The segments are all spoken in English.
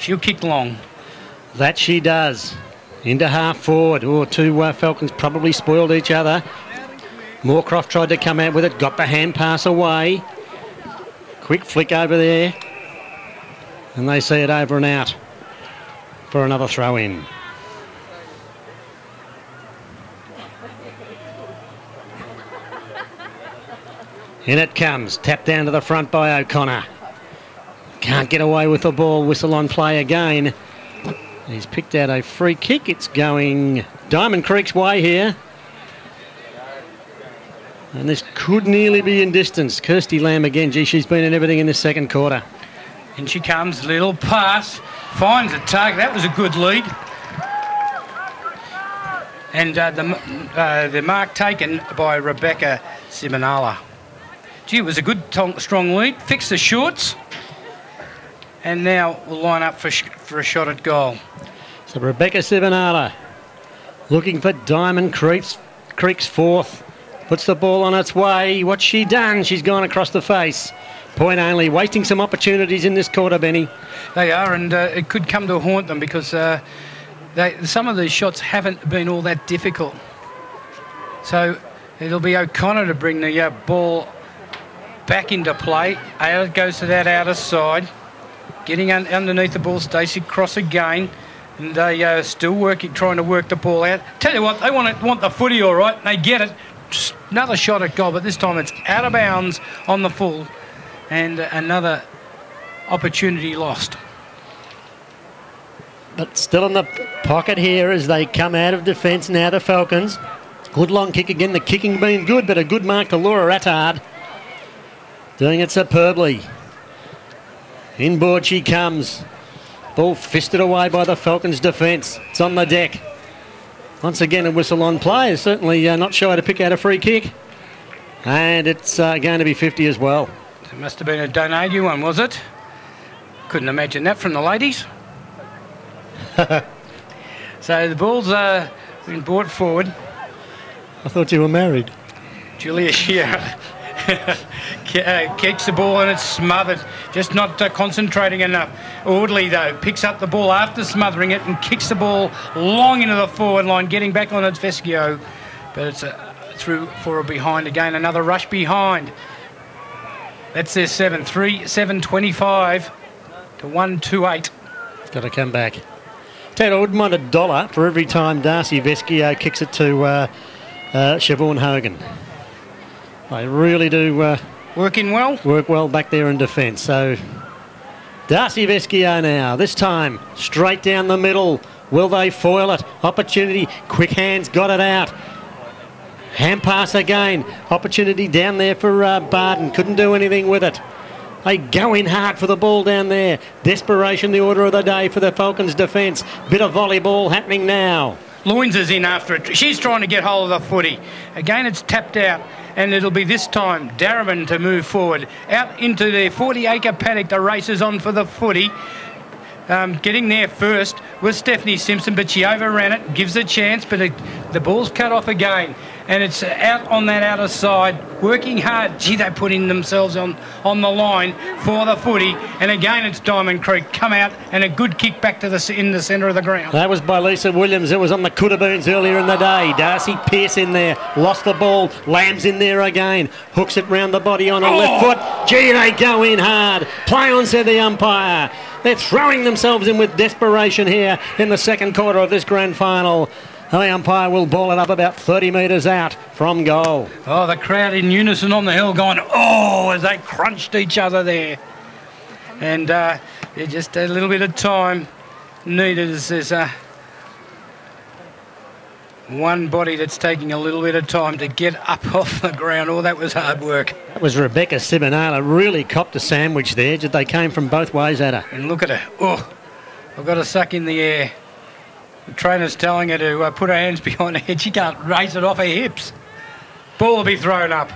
She'll kick long. That she does. Into half forward. Oh, two Falcons probably spoiled each other. Moorcroft tried to come out with it, got the hand pass away. Quick flick over there. And they see it over and out for another throw in. In it comes, tapped down to the front by O'Connor. Can't get away with the ball, whistle on play again. He's picked out a free kick. It's going Diamond Creek's way here. And this could nearly be in distance. Kirsty Lamb again, gee, she's been in everything in this second quarter. In she comes, little pass, finds a target. That was a good lead. And the mark taken by Rebecca Simonala. Gee, it was a good, strong lead. Fix the shorts. And now we'll line up for a shot at goal. So Rebecca Simonala looking for Diamond Creek's fourth. Puts the ball on its way. What's she done? She's gone across the face. Point only. Wasting some opportunities in this quarter, Benny. They are, and it could come to haunt them because some of these shots haven't been all that difficult. So it'll be O'Connor to bring the ball back into play. It goes to that outer side. Getting underneath the ball, Stacey Cross again. And they still trying to work the ball out. Tell you what, they want the footy all right. They get it. Just another shot at goal, but this time it's out of bounds on the full. And another opportunity lost. But still in the pocket here as they come out of defence now, the Falcons. Good long kick again. The kicking being good, but a good mark to Laura Attard. Doing it superbly. Inboard she comes. Ball fisted away by the Falcons' defence. It's on the deck. Once again, a whistle on play. Certainly not shy to pick out a free kick. And it's going to be 50 as well. It must have been a Donaghue one, was it? Couldn't imagine that from the ladies. So the ball's been brought forward. I thought you were married. Julia Shearer kicks the ball and it's smothered. Just not concentrating enough. Audley, though, picks up the ball after smothering it and kicks the ball long into the forward line, getting back on its Vescio. But it's through for a behind again. Another rush behind. That's their 7-25 to 1-2-8. It's got to come back. Ted, I wouldn't mind $1 for every time Darcy Vescio kicks it to Siobhan Hogan. They really do work well back there in defence. So Darcy Vescio now, this time straight down the middle. Will they foil it? Opportunity, quick hands, got it out. Hand pass again. Opportunity down there for Barden. Couldn't do anything with it. They go in hard for the ball down there. Desperation, the order of the day for the Falcons' defence. Bit of volleyball happening now. Loins is in after it. She's trying to get hold of the footy. Again, it's tapped out, and it'll be this time Darabin to move forward. Out into their 40-acre paddock. The race is on for the footy. Getting there first was Stephanie Simpson, but she overran it, gives a chance, but the ball's cut off again. And it's out on that outer side, working hard. Gee, they're putting themselves on the line for the footy. And again, it's Diamond Creek come out and a good kick back to in the centre of the ground. That was by Lisa Williams. It was on the Cootaboons earlier in the day. Darcy Pearce in there, lost the ball. Lamb's in there again. Hooks it round the body on her left foot. Gee, they go in hard. Play on, said the umpire. They're throwing themselves in with desperation here in the second quarter of this grand final. The umpire will ball it up about 30 metres out from goal. Oh, the crowd in unison on the hill going, oh, as they crunched each other there. And just a little bit of time needed as there's one body that's taking a little bit of time to get up off the ground. Oh, that was hard work. That was Rebecca Simonala. Really copped a sandwich there. They came from both ways at her. And look at her. Oh, I've got to suck in the air. The trainer's telling her to put her hands behind her head. She can't raise it off her hips. Ball will be thrown up.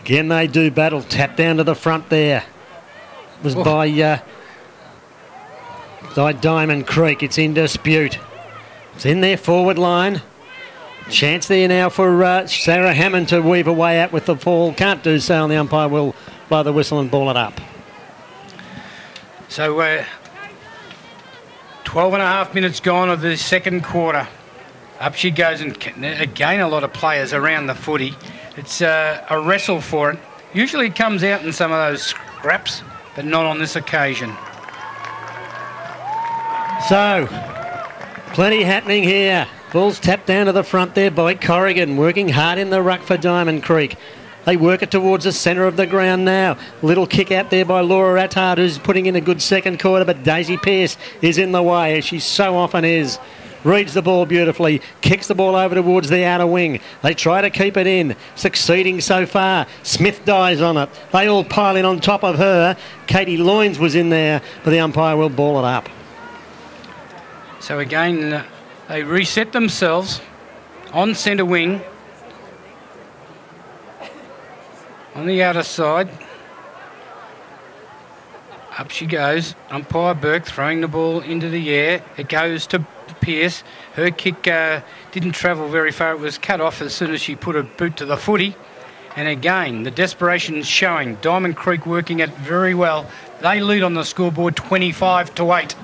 Again, they do battle. Tap down to the front there. It was by Diamond Creek. It's in dispute. It's in their forward line. Chance there now for Sarah Hammond to weave a way out with the ball. Can't do so, and the umpire will blow the whistle and ball it up. So 12 and a half minutes gone of the second quarter. Up she goes, and again a lot of players around the footy. It's a wrestle for it. Usually it comes out in some of those scraps, but not on this occasion. So, plenty happening here. Ball's tapped down to the front there by Corrigan, working hard in the ruck for Diamond Creek. They work it towards the centre of the ground now. Little kick out there by Laura Attard, who's putting in a good second quarter, but Daisy Pearce is in the way, as she so often is. Reads the ball beautifully, kicks the ball over towards the outer wing. They try to keep it in, succeeding so far. Smith dies on it. They all pile in on top of her. Katie Loynes was in there, but the umpire will ball it up. So again, they reset themselves on centre wing. On the outer side. Up she goes. Umpire Burke throwing the ball into the air. It goes to Pearce. Her kick didn't travel very far. It was cut off as soon as she put her boot to the footy. And again, the desperation is showing. Diamond Creek working it very well. They lead on the scoreboard 25-8.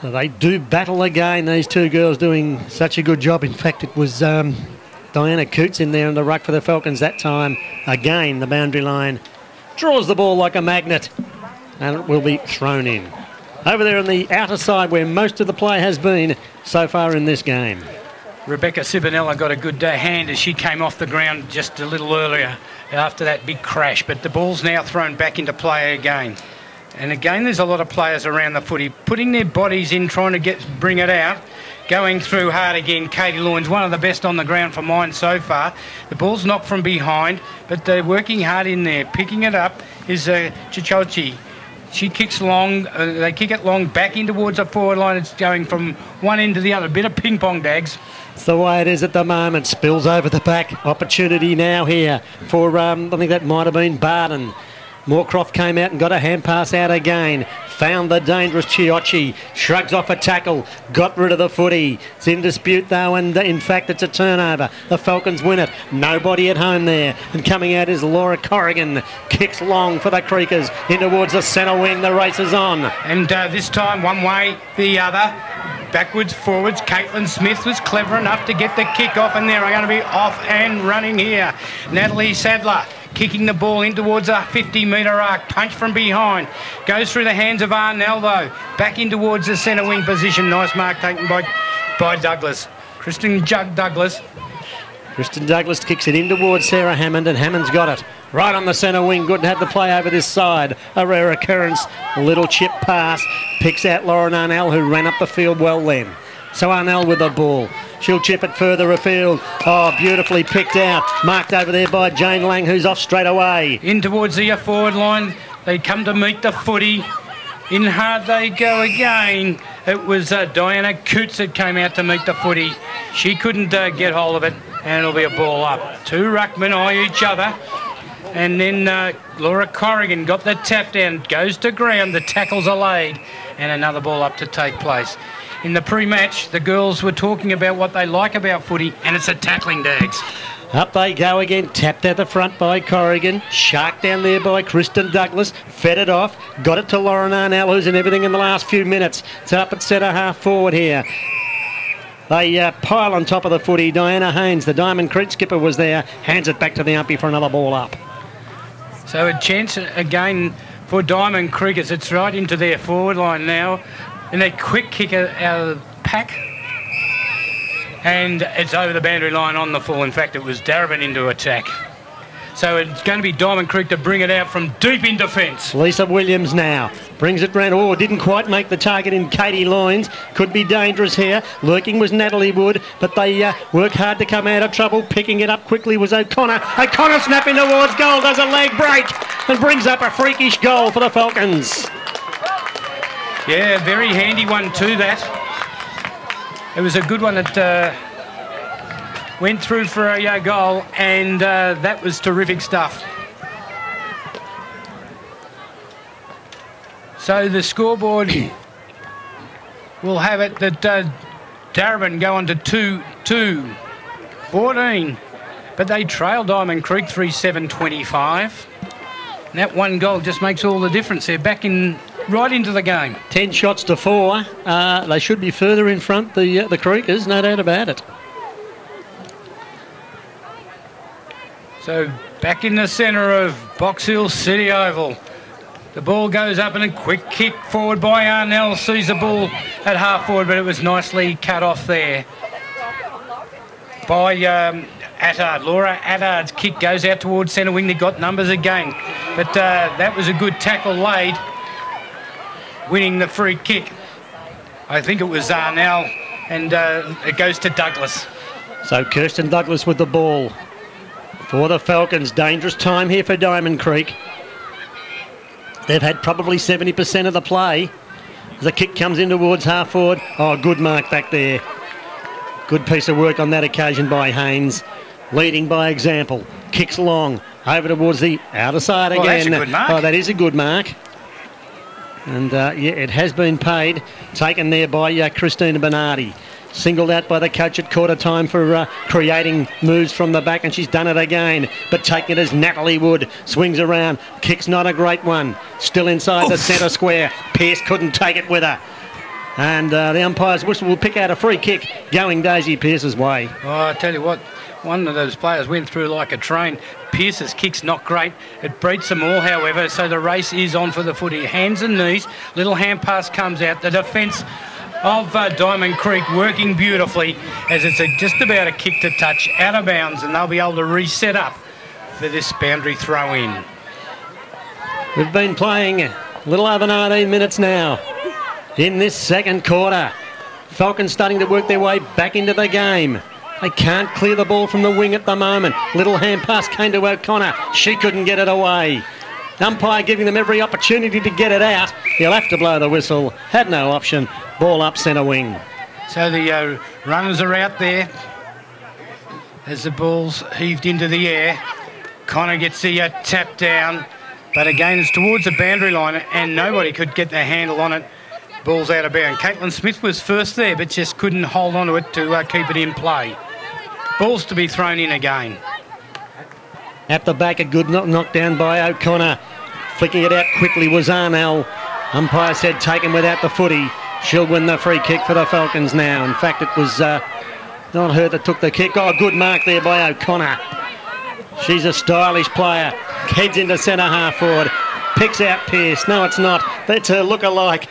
So they do battle again, these two girls doing such a good job. In fact, it was Diana Coots in there in the ruck for the Falcons that time. Again, the boundary line draws the ball like a magnet, and it will be thrown in. Over there on the outer side where most of the play has been so far in this game. Rebecca Sibonella got a good hand as she came off the ground just a little earlier after that big crash, but the ball's now thrown back into play again. And again, there's a lot of players around the footy putting their bodies in, trying to bring it out. Going through hard again, Katie Loynes, one of the best on the ground for mine so far. The ball's knocked from behind, but they're working hard in there. Picking it up is Chichochi. She kicks long, they kick it long back in towards the forward line. It's going from one end to the other. A bit of ping-pong, Dags. It's the way it is at the moment. Spills over the back. Opportunity now here for, I think that might have been Barden. Moorcroft came out and got a hand pass out again. Found the dangerous Chiocci. Shrugs off a tackle. Got rid of the footy. It's in dispute though, and in fact it's a turnover. The Falcons win it. Nobody at home there. And coming out is Laura Corrigan. Kicks long for the Creekers. In towards the centre wing. The race is on. And this time one way, the other. Backwards, forwards. Caitlin Smith was clever enough to get the kick off, and they're going to be off and running here. Natalie Sadler kicking the ball in towards a 50-metre arc. Punch from behind. Goes through the hands of Arnell, though. Back in towards the centre wing position. Nice mark taken by Douglas. Kristen Douglas. Kristen Douglas kicks it in towards Sarah Hammond, and Hammond's got it. Right on the centre wing. Good to have the play over this side. A rare occurrence. A little chip pass. Picks out Lauren Arnell, who ran up the field well then. So Arnell with the ball. She'll chip it further afield. Oh, beautifully picked out. Marked over there by Jane Lang, who's off straight away. In towards the forward line. They come to meet the footy. In hard they go again. It was Diana Coots that came out to meet the footy. She couldn't get hold of it, and it'll be a ball up. Two ruckmen eye each other. And then Laura Corrigan got the tap down. Goes to ground. The tackles are laid. And another ball up to take place. In the pre-match, the girls were talking about what they like about footy, and it's a tackling, Dags. Up they go again, tapped at the front by Corrigan, sharked down there by Kristen Douglas, fed it off, got it to Lauren Arnell, who's in everything in the last few minutes. It's up at centre half forward here. They pile on top of the footy. Diana Haynes, the Diamond Creek skipper, was there, hands it back to the umpy for another ball up. So a chance again for Diamond Creek as it's right into their forward line now. And a quick kick out of the pack. And it's over the boundary line on the full. In fact, it was Darabin into attack. So it's going to be Diamond Creek to bring it out from deep in defence. Lisa Williams now brings it round. Oh, didn't quite make the target in Katie Loynes. Could be dangerous here. Lurking was Natalie Wood, but they work hard to come out of trouble. Picking it up quickly was O'Connor. O'Connor snapping towards goal. Does a leg break and brings up a freakish goal for the Falcons. Yeah, very handy one too, that. It was a good one that went through for a goal, and that was terrific stuff. So the scoreboard will have it that Darabin go on to 2-2-14, but they trail Diamond Creek 3-7-25. And that one goal just makes all the difference. They're back in right into the game. 10 shots to 4. They should be further in front, the Creekers, no doubt about it. So back in the centre of Box Hill City Oval. The ball goes up and a quick kick forward by Arnell. Sees the ball at half forward, but it was nicely cut off there by Attard. Laura Attard's kick goes out towards centre wing. They got numbers again, but that was a good tackle laid, winning the free kick. I think it was Arnell, and it goes to Douglas. So Kirsten Douglas with the ball for the Falcons. Dangerous time here for Diamond Creek. They've had probably 70% of the play. The kick comes in towards half forward. Oh, good mark back there. Good piece of work on that occasion by Haynes. Leading by example. Kicks long. Over towards the outer side again. That's a good mark. Oh, that is a good mark. And, yeah, it has been paid. Taken there by Christina Bernardi. Singled out by the coach at quarter time for creating moves from the back, and she's done it again. But taking it as Natalie Wood. Swings around. Kick's not a great one. Still inside the centre square. Pearce couldn't take it with her. And the umpire's whistle will pick out a free kick going Daisy Pearce's way. Oh, I tell you what, one of those players went through like a train. Pearce's kick's not great. It beats them all, however, so the race is on for the footy. Hands and knees. Little hand pass comes out. The defence of Diamond Creek working beautifully as it's just about a kick to touch out of bounds, and they'll be able to reset up for this boundary throw in. We've been playing a little over 19 minutes now in this second quarter. Falcons starting to work their way back into the game. They can't clear the ball from the wing at the moment. Little hand pass came to O'Connor. She couldn't get it away. Umpire giving them every opportunity to get it out. He'll have to blow the whistle. Had no option. Ball up centre wing. So the runners are out there as the ball's heaved into the air. Connor gets the tap down, but again it's towards the boundary line and nobody could get their handle on it. Ball's out of bounds. Caitlin Smith was first there, but just couldn't hold on to it to keep it in play. Ball's to be thrown in again. At the back, a good knockdown by O'Connor. Flicking it out quickly was Arnell. Umpire said taken without the footy. She'll win the free kick for the Falcons now. In fact, it was not her that took the kick. Oh, good mark there by O'Connor. She's a stylish player. Heads into centre half forward. Picks out Pearce. No, it's not. That's her look-alike.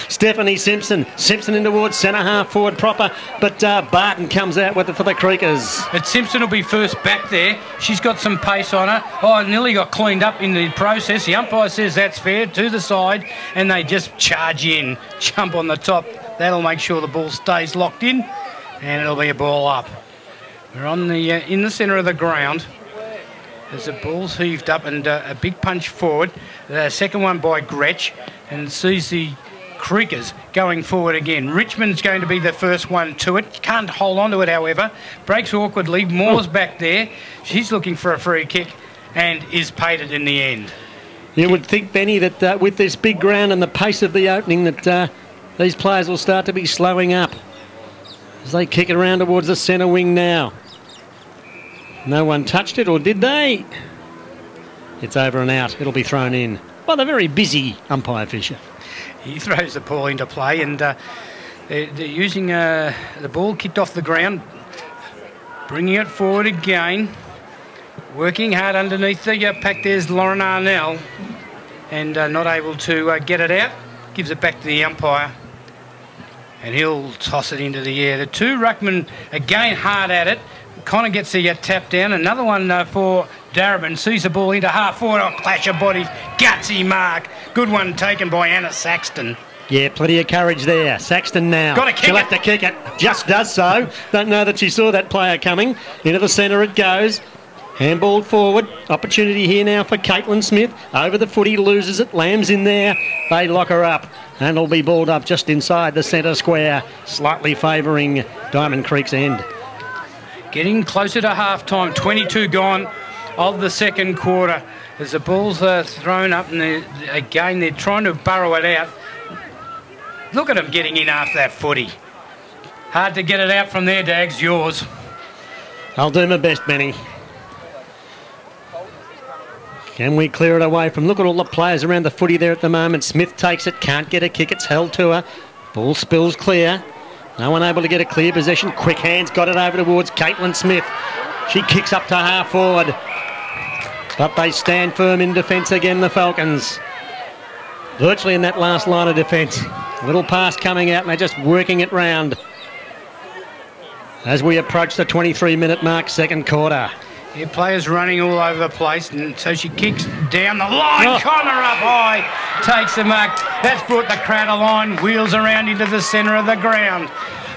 Stephanie Simpson. Simpson in towards centre half forward proper, but Barton comes out with it for the Creekers. But Simpson will be first back there. She's got some pace on her. Oh, nearly got cleaned up in the process. The umpire says that's fair, to the side, and they just charge in, jump on the top. That'll make sure the ball stays locked in, and it'll be a ball up. We're on the in the centre of the ground. As the ball's heaved up and a big punch forward. The second one by Gretsch, and sees the Creekers going forward again. Richmond's going to be the first one to it. Can't hold on to it, however. Breaks awkwardly. Moore's back there. She's looking for a free kick and is paid it in the end. You would think, Benny, that with this big ground and the pace of the opening that these players will start to be slowing up as they kick it around towards the centre wing now. No one touched it, or did they? It's over and out. It'll be thrown in by the very busy umpire Fisher. He throws the ball into play, and they're using the ball kicked off the ground, bringing it forward again, working hard underneath the pack. There's Lauren Arnell, and not able to get it out. Gives it back to the umpire, and he'll toss it into the air. The two ruckmen again hard at it. Connor gets the tap down. Another one for Darabin. Sees the ball into half forward. Oh, clash of bodies. Gutsy mark. Good one taken by Anna Saxton. Yeah, plenty of courage there. Saxton now. Got to kick She'll have to kick it. Just does so. Don't know that she saw that player coming. Into the centre it goes. Handball forward. Opportunity here now for Caitlin Smith. Over the footy, loses it. Lamb's in there. They lock her up. And it'll be balled up just inside the centre square. Slightly favouring Diamond Creek's end. Getting closer to half-time. 22 gone of the second quarter. As the ball's thrown up, and again they're trying to burrow it out. Look at them getting in after that footy. Hard to get it out from there, Dags. Yours. I'll do my best, Benny. Can we clear it away from... Look at all the players around the footy there at the moment. Smith takes it, can't get a kick. It's held to her. Ball spills clear. No one able to get a clear possession. Quick hands got it over towards Caitlin Smith. She kicks up to half forward. But they stand firm in defence again, the Falcons. Virtually in that last line of defence. Little pass coming out and they're just working it round. As we approach the 23-minute mark, second quarter. Yeah, players running all over the place, and so she kicks down the line. Connor up high, takes the mark. That's brought the crowd line, wheels around into the centre of the ground.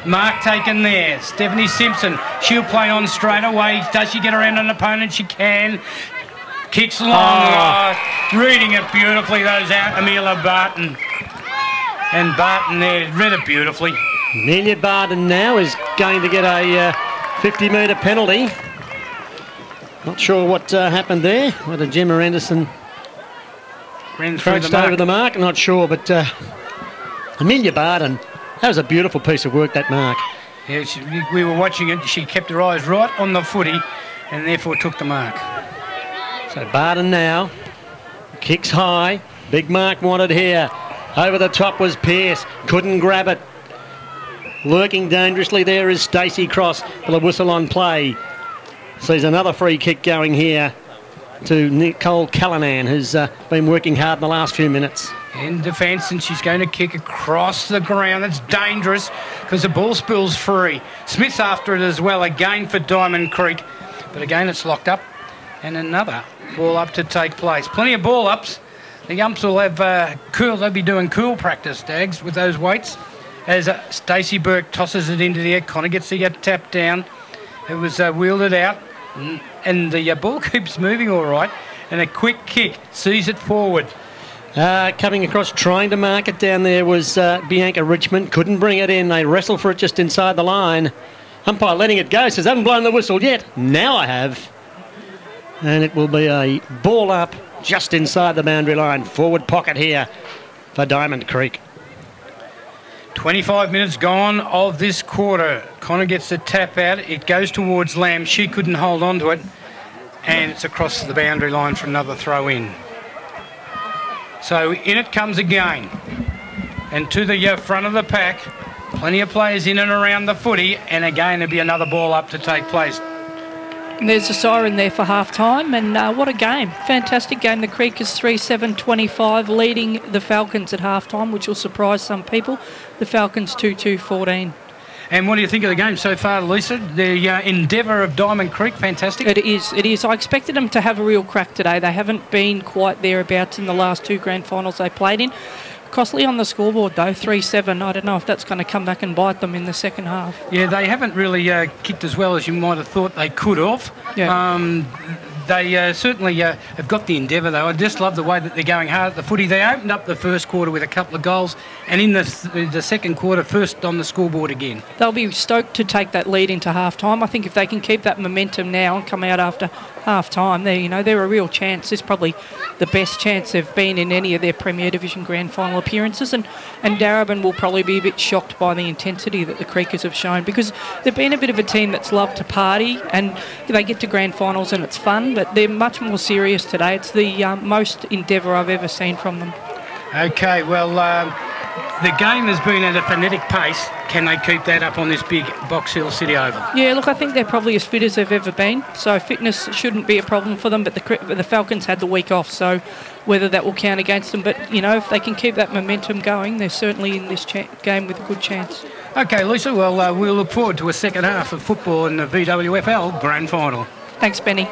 Mark taken there. Stephanie Simpson, she'll play on straight away. Does she get around an opponent? She can. Kicks long. Reading it beautifully, those out. Amelia Barton. And Barton there, read it beautifully. Amelia Barton now is going to get a 50-metre penalty. Not sure what happened there. Whether Gemma Anderson crouched over the mark, not sure. But Amelia Barton, that was a beautiful piece of work, that mark. Yeah, we were watching it. She kept her eyes right on the footy and therefore took the mark. So Barton now kicks high. Big mark wanted here. Over the top was Pearce. Couldn't grab it. Lurking dangerously there is Stacey Cross. Will a whistle on play. Sees another free kick going here to Nicole Callanan, who's been working hard in the last few minutes. In defence, and she's going to kick across the ground. That's dangerous because the ball spills free. Smith's after it as well, again for Diamond Creek. But again, it's locked up. And another ball up to take place. Plenty of ball ups. The umps will have they'll be doing cool practice, Dags, with those weights. As Stacey Burke tosses it into the air, Connor gets to get tapped down. It was wielded out. And the ball keeps moving all right, and a quick kick sees it forward. Coming across, trying to mark it down there was Bianca Richmond. Couldn't bring it in. They wrestle for it just inside the line. Umpire letting it go, says, haven't blown the whistle yet. Now I have. And it will be a ball up just inside the boundary line. Forward pocket here for Diamond Creek. 25 minutes gone of this quarter. Connor gets the tap out. It goes towards Lamb. She couldn't hold on to it. And it's across the boundary line for another throw in. So in it comes again. And to the front of the pack. Plenty of players in and around the footy. And again, there'll be another ball up to take place. And there's a siren there for half-time, and what a game. Fantastic game. The Creek is 3-7-25, leading the Falcons at half-time, which will surprise some people. The Falcons 2-2-14. And what do you think of the game so far, Lisa? The endeavour of Diamond Creek, fantastic? It is. I expected them to have a real crack today. They haven't been quite thereabouts in the last two grand finals they played in. Costly on the scoreboard though, 3-7. I don't know if that's going to come back and bite them in the second half. Yeah, they haven't really kicked as well as you might have thought they could have. Yeah. They certainly have got the endeavour though. I just love the way that they're going hard at the footy. They opened up the first quarter with a couple of goals, and in the second quarter, first on the scoreboard again. They'll be stoked to take that lead into half-time. I think if they can keep that momentum now and come out after half-time, they're a real chance. It's probably the best chance they've been in any of their Premier Division Grand Final appearances, and Darebin will probably be a bit shocked by the intensity that the Creekers have shown, because they've been a bit of a team that's loved to party, and they get to Grand Finals and it's fun, but they're much more serious today. It's the most endeavour I've ever seen from them. Okay, well, the game has been at a frenetic pace. Can they keep that up on this big Box Hill City Oval? Yeah, look, I think they're probably as fit as they've ever been, so fitness shouldn't be a problem for them, but the Falcons had the week off, so whether that will count against them, but, if they can keep that momentum going, they're certainly in this game with a good chance. Okay, Lisa, well, we'll look forward to a second half of football in the VWFL Grand Final. Thanks, Benny.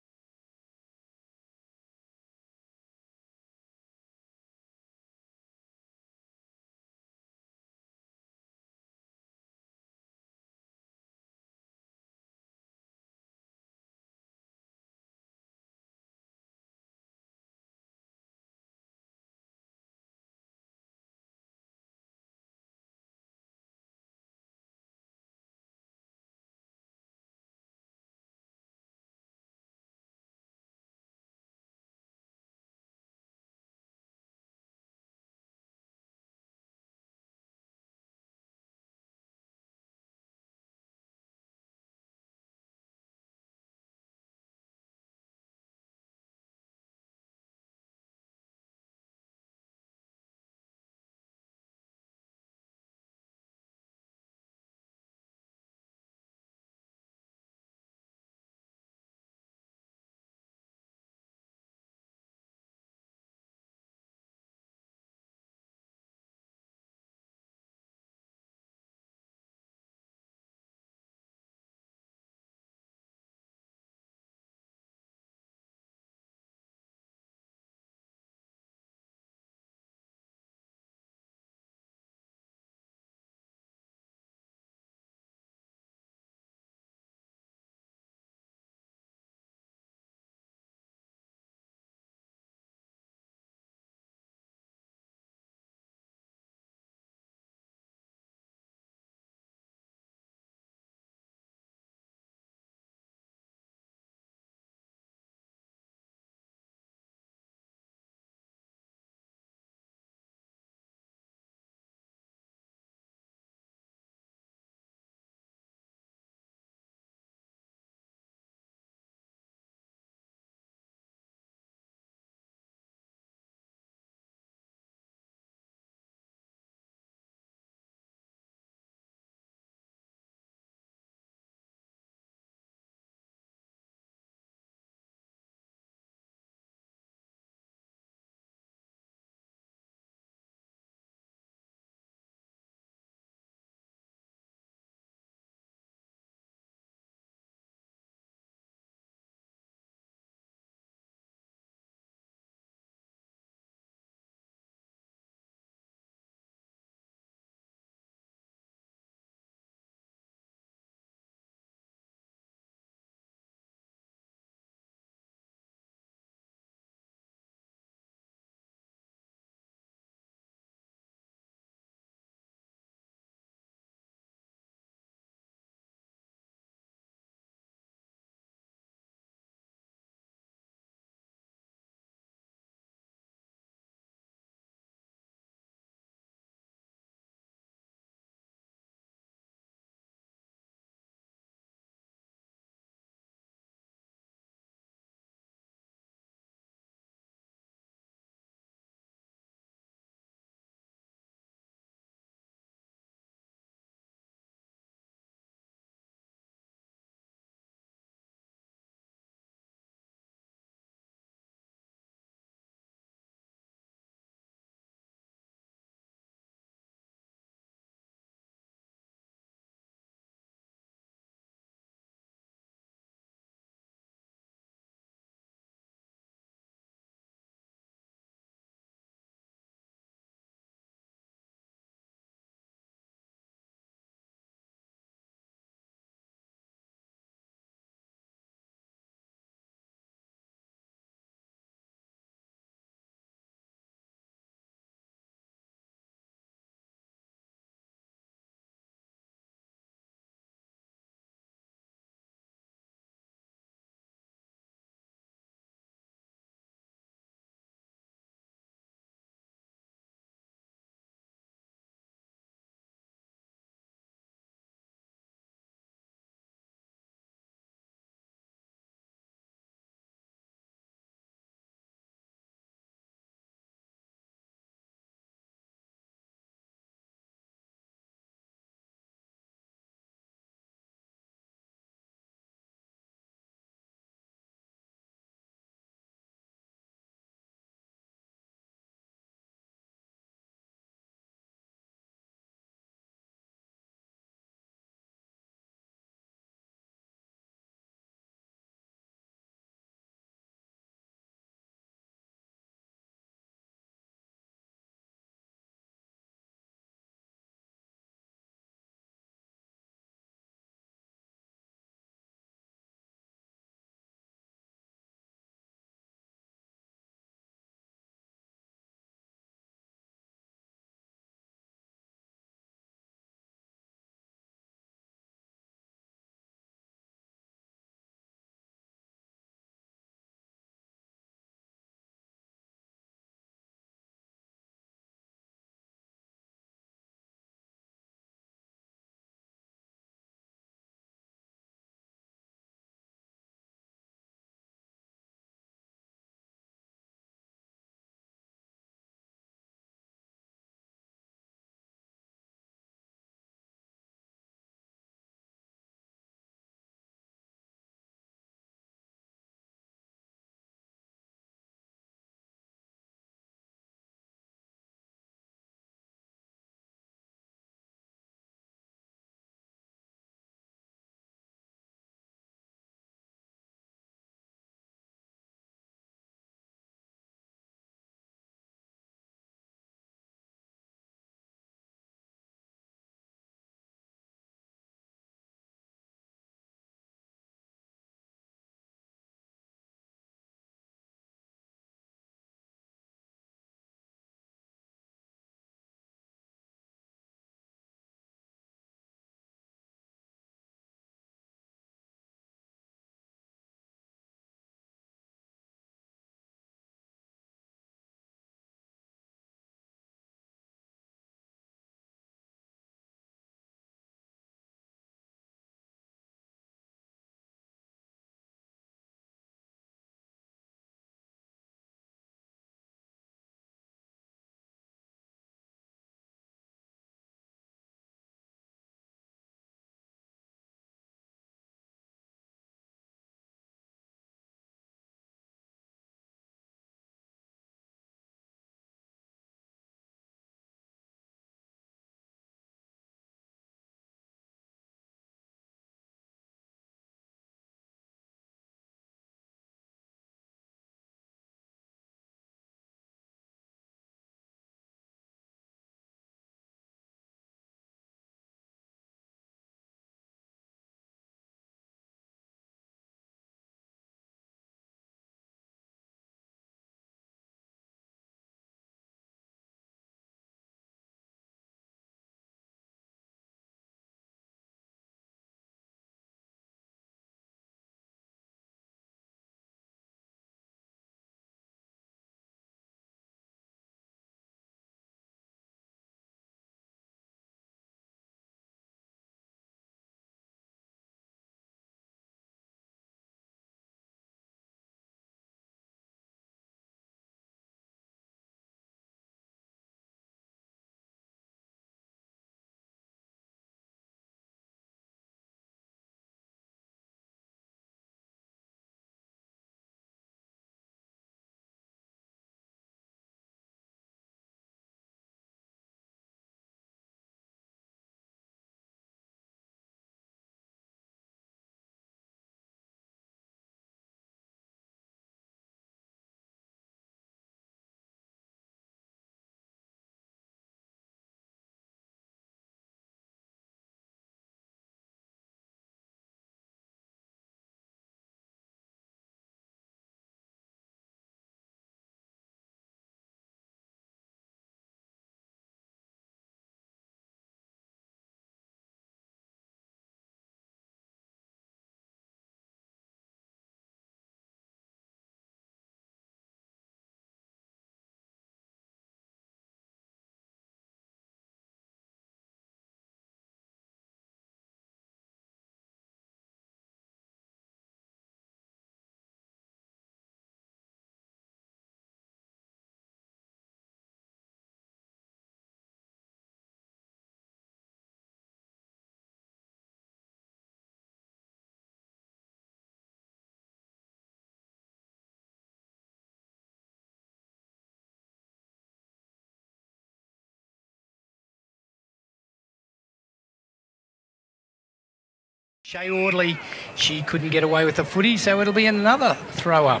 Shay Audley, she couldn't get away with the footy, so it'll be another throw up.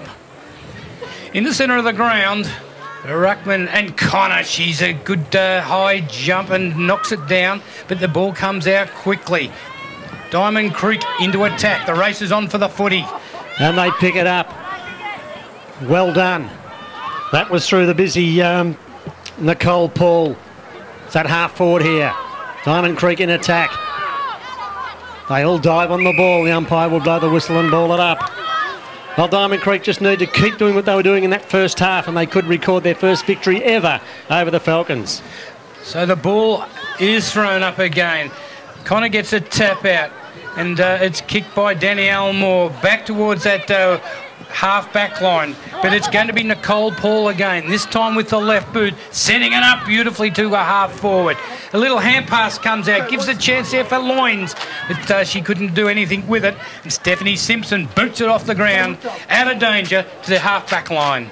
In the centre of the ground, Ruckman and Connor, she's a good high jump and knocks it down, but the ball comes out quickly. Diamond Creek into attack. The race is on for the footy. And they pick it up. Well done. That was through the busy Nicole Paul. It's at half forward here. Diamond Creek in attack. They all dive on the ball. The umpire will blow the whistle and ball it up. Well, Diamond Creek just need to keep doing what they were doing in that first half, and they could record their first victory ever over the Falcons. So the ball is thrown up again. Connor gets a tap out, and it's kicked by Danny Elmore back towards that half-back line. But it's going to be Nicole Paul again, this time with the left boot, setting it up beautifully to a half-forward. A little hand pass comes out, gives a chance there for Loins, but she couldn't do anything with it. And Stephanie Simpson boots it off the ground, out of danger to the half-back line.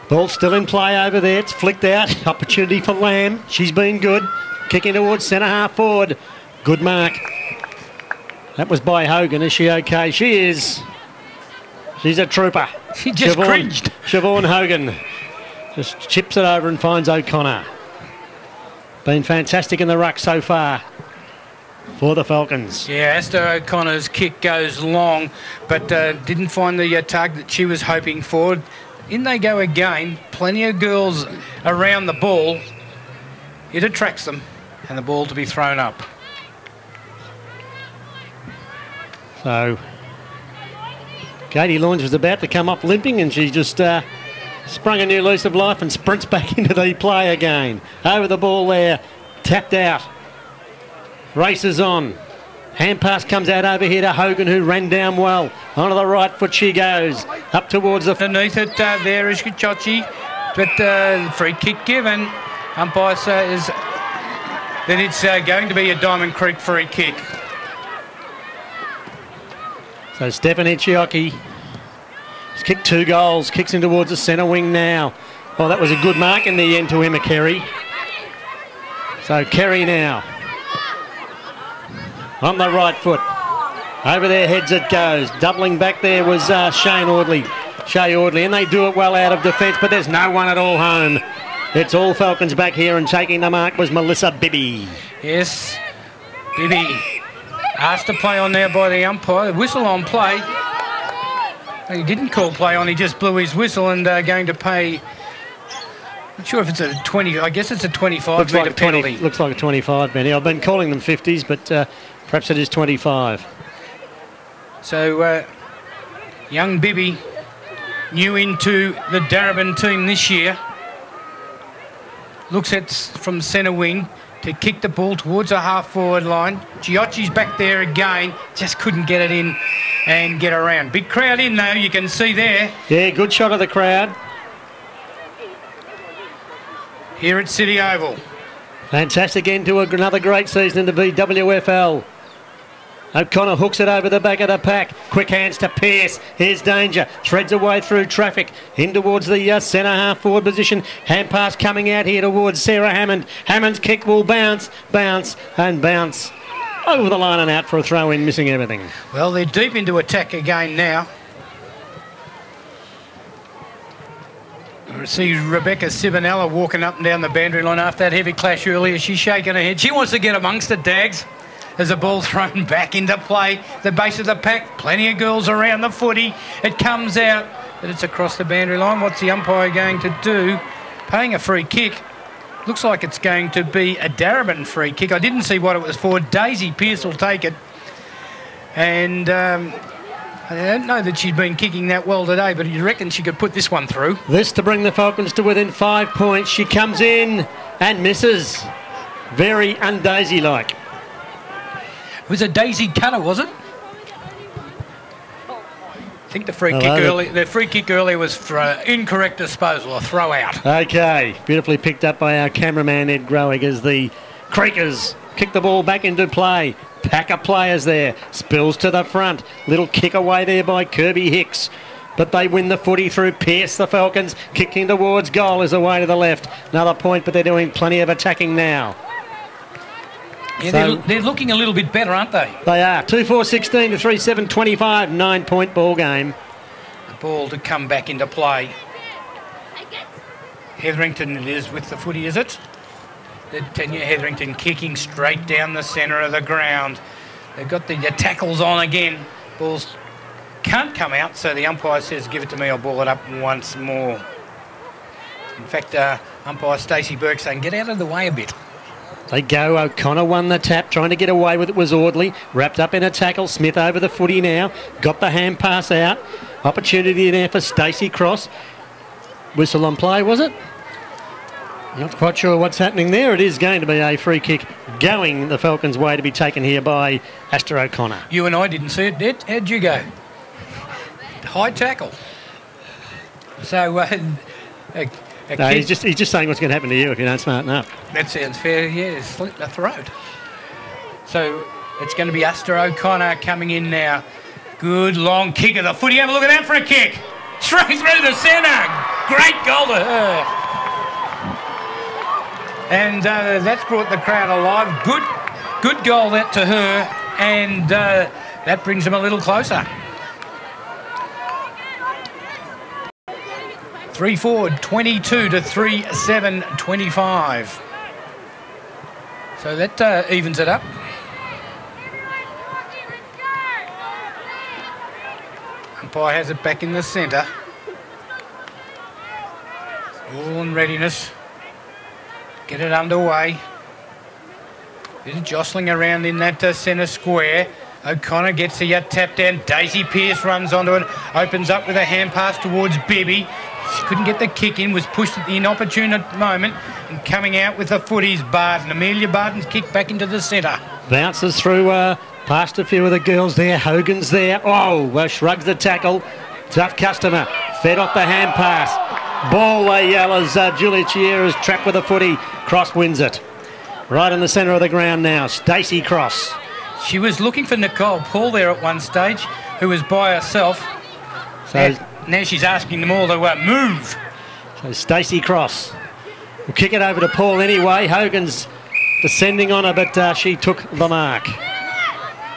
Ball still in play over there. It's flicked out. Opportunity for Lamb. She's been good. Kicking towards centre half forward. Good mark. That was by Hogan. Is she okay? She is. She's a trooper. She just cringed. Siobhan Hogan just chips it over and finds O'Connor. Been fantastic in the ruck so far for the Falcons. Yeah, Esther O'Connor's kick goes long, but didn't find the target that she was hoping for. In they go again. Plenty of girls around the ball. It attracts them, and the ball to be thrown up. So Katie Loins was about to come up limping, and she just sprung a new lease of life and sprints back into the play again. Over the ball there, tapped out. Races on. Hand pass comes out over here to Hogan, who ran down well. Onto the right foot she goes. Up towards the... Underneath it, there is Kachochi, but free kick given. Umpire says that it's going to be a Diamond Creek free kick. So Stephanie Chiocchi has kicked 2 goals, kicks in towards the centre wing now. Oh, that was a good mark in the end to Emma Kerry. So Kerry now on the right foot. Over their heads it goes. Doubling back there was Shay Audley, and they do it well out of defence, but there's no one at all home. It's all Falcons back here, and taking the mark was Melissa Bibby. Yes, Bibby asked to play on there by the umpire. Whistle on play. He didn't call play on, he just blew his whistle and going to pay... Not sure if it's a 20, I guess it's a 25 metre penalty. Looks like a 25, Benny. I've been calling them 50s, but perhaps it is 25. So, young Bibby, new into the Darebin team this year, looks at from centre wing to kick the ball towards a half-forward line. Chiocchi's back there again, just couldn't get it in and get around. Big crowd in, though, you can see there. Yeah, good shot of the crowd. Here at City Oval. Fantastic end to another great season in the VWFL. O'Connor hooks it over the back of the pack. Quick hands to Pearce. Here's danger. Threads away through traffic. In towards the centre half forward position. Hand pass coming out here towards Sarah Hammond. Hammond's kick will bounce, bounce and bounce. Over the line and out for a throw in, missing everything. Well, they're deep into attack again now. I see Rebecca Sibonella walking up and down the boundary line after that heavy clash earlier. She's shaking her head. She wants to get amongst it, Dags. As the ball thrown back into play, the base of the pack, plenty of girls around the footy. It comes out, but it's across the boundary line. What's the umpire going to do? Paying a free kick. Looks like it's going to be a Darebin free kick. I didn't see what it was for. Daisy Pearce will take it. And I don't know that she's been kicking that well today, but you reckon she could put this one through? This to bring the Falcons to within 5 points. She comes in and misses. Very un-Daisy-like. It was a daisy cutter, was it? I think the free kick earlier was for incorrect disposal, a throw out. Okay, beautifully picked up by our cameraman Ed Groig as the Creekers kick the ball back into play. Pack of players there, spills to the front. Little kick away there by Kirby Hicks. But they win the footy through Pearce, the Falcons. Kicking towards goal is away to the left. Another point, but they're doing plenty of attacking now. Yeah, So- they're looking a little bit better, aren't they? They are. 2-4-16 to 3-7-25, 9-point ball game. The ball to come back into play. Hetherington it is with the footy, is it? Tanya Hetherington kicking straight down the centre of the ground. They've got the tackles on again. Balls can't come out, so the umpire says, give it to me, I'll ball it up once more. In fact, umpire Stacey Burke saying, get out of the way a bit. They go. O'Connor won the tap, trying to get away with it was Audley. Wrapped up in a tackle. Smith over the footy now. Got the hand pass out. Opportunity there for Stacey Cross. Whistle on play, was it? Not quite sure what's happening there. It is going to be a free kick going the Falcons' way to be taken here by Astor O'Connor. You and I didn't see it, Dad. How'd you go? High tackle. So, No, he's just saying what's going to happen to you if you don't smarten up. that sounds fair. Yeah, slit the throat. So it's going to be Astor O'Connor coming in now. Good long kick of the footy. Have a look at that for a kick. Straight through the centre. Great goal to her. And that's brought the crowd alive. Good goal that to her. And that brings them a little closer. 3 forward, 22 to 3-7, 25. So that evens it up. Umpire has it back in the centre. All in readiness. Get it underway. Bit of jostling around in that centre square. O'Connor gets the tap down. Daisy Pearce runs onto it. Opens up with a hand pass towards Bibby. She couldn't get the kick in, was pushed at the inopportune moment, and coming out with the footies, Barton. Amelia Barton's kicked back into the centre. Bounces through past a few of the girls there. Hogan's there. Oh, well, shrugs the tackle. Tough customer. Fed off the hand pass. Ball they yell as Julia Chiera's trapped with the footy. Cross wins it. Right in the centre of the ground now. Stacey Cross. She was looking for Nicole Paul there at one stage, who was by herself. So Now she's asking them all to move. So Stacey Cross will kick it over to Paul anyway. Hogan's descending on her, but she took the mark.